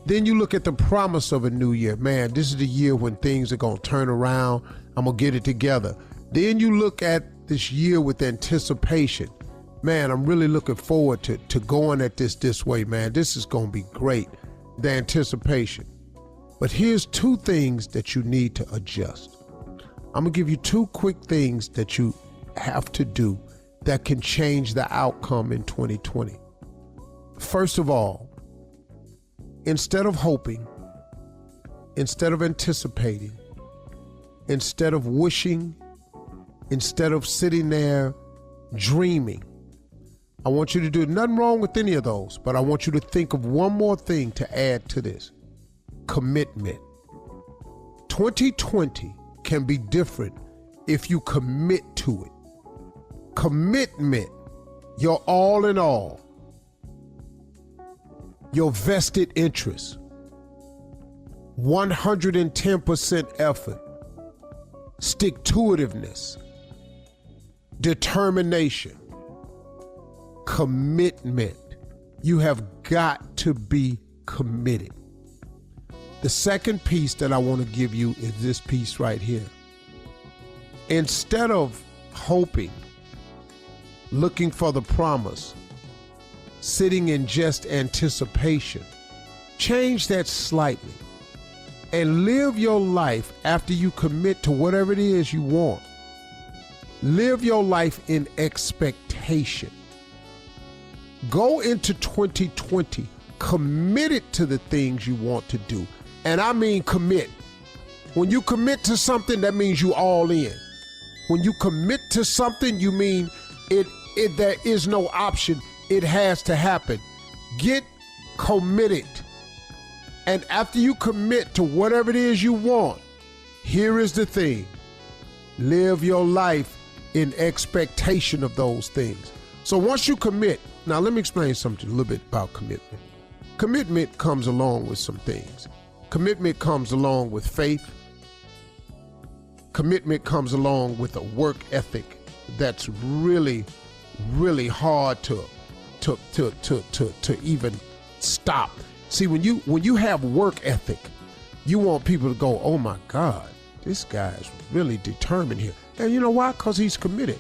Then you look at the promise of a new year. Man, this is the year when things are going to turn around. I'm going to get it together. Then you look at this year with anticipation. Man, I'm really looking forward to going at this way, man. This is going to be great. The anticipation. But here's two things that you need to adjust. I'm going to give you two quick things that you have to do that can change the outcome in 2020. First of all, instead of hoping, instead of anticipating, instead of wishing, instead of sitting there dreaming, I want you to do nothing wrong with any of those, but I want you to think of one more thing to add to this. Commitment. 2020 can be different if you commit to it. Commitment, your all in all, your vested interest, 110% effort, stick-to-itiveness, determination, commitment. You have got to be committed. The second piece that I want to give you is this piece right here. instead of hoping, looking for the promise, sitting in just anticipation, change that slightly and live your life after you commit to whatever it is you want. Live your life in expectation. Go into 2020 committed to the things you want to do. And I mean commit. When you commit to something, that means you all in. When you commit to something, you mean there is no option. It has to happen. Get committed. And after you commit to whatever it is you want, here is the thing. Live your life in expectation of those things. So once you commit, now let me explain something a little bit about commitment. Commitment comes along with some things. Commitment comes along with faith. Commitment comes along with a work ethic that's really, really hard to even stop. See, when you have work ethic, you want people to go, oh my God, this guy's really determined here. And you know why? Because he's committed.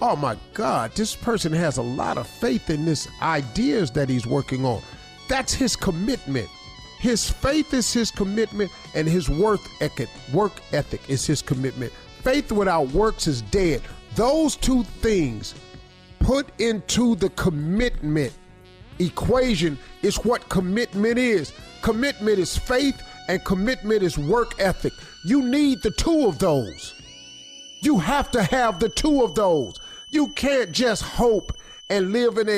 Oh my God, this person has a lot of faith in this ideas that he's working on. That's his commitment. His faith is his commitment, and his work ethic is his commitment. Faith without works is dead. Those two things put into the commitment equation is what commitment is. Commitment is faith, and commitment is work ethic. You need the two of those. You have to have the two of those. You can't just hope and live in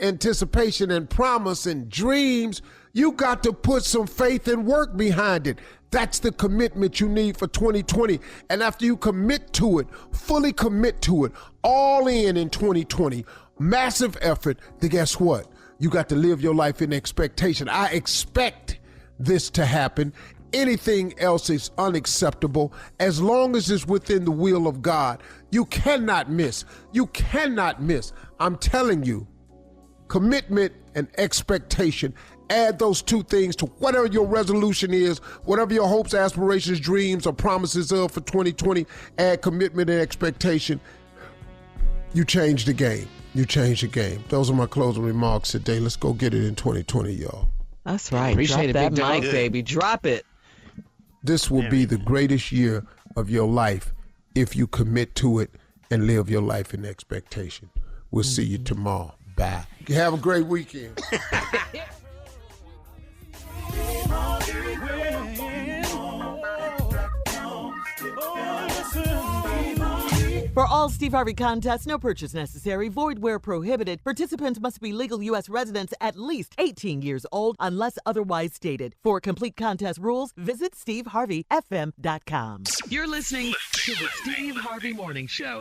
anticipation and promise and dreams. You got to put some faith and work behind it. That's the commitment you need for 2020. And after you commit to it, fully commit to it, all in 2020, massive effort, then guess what? You got to live your life in expectation. I expect this to happen. Anything else is unacceptable as long as it's within the will of God. You cannot miss. You cannot miss. I'm telling you, commitment and expectation. Add those two things to whatever your resolution is, whatever your hopes, aspirations, dreams, or promises are for 2020. Add commitment and expectation. You change the game. You change the game. Those are my closing remarks today. Let's go get it in 2020, y'all. That's right. Appreciate Drop it, that big mic, dog. baby. Drop it. This will be the greatest year of your life if you commit to it and live your life in expectation. We'll see you tomorrow. Bye. Have a great weekend. For all Steve Harvey contests, no purchase necessary, void where prohibited. Participants must be legal U.S. residents at least 18 years old unless otherwise stated. For complete contest rules, visit SteveHarveyFM.com. You're listening to the Steve Harvey Morning Show.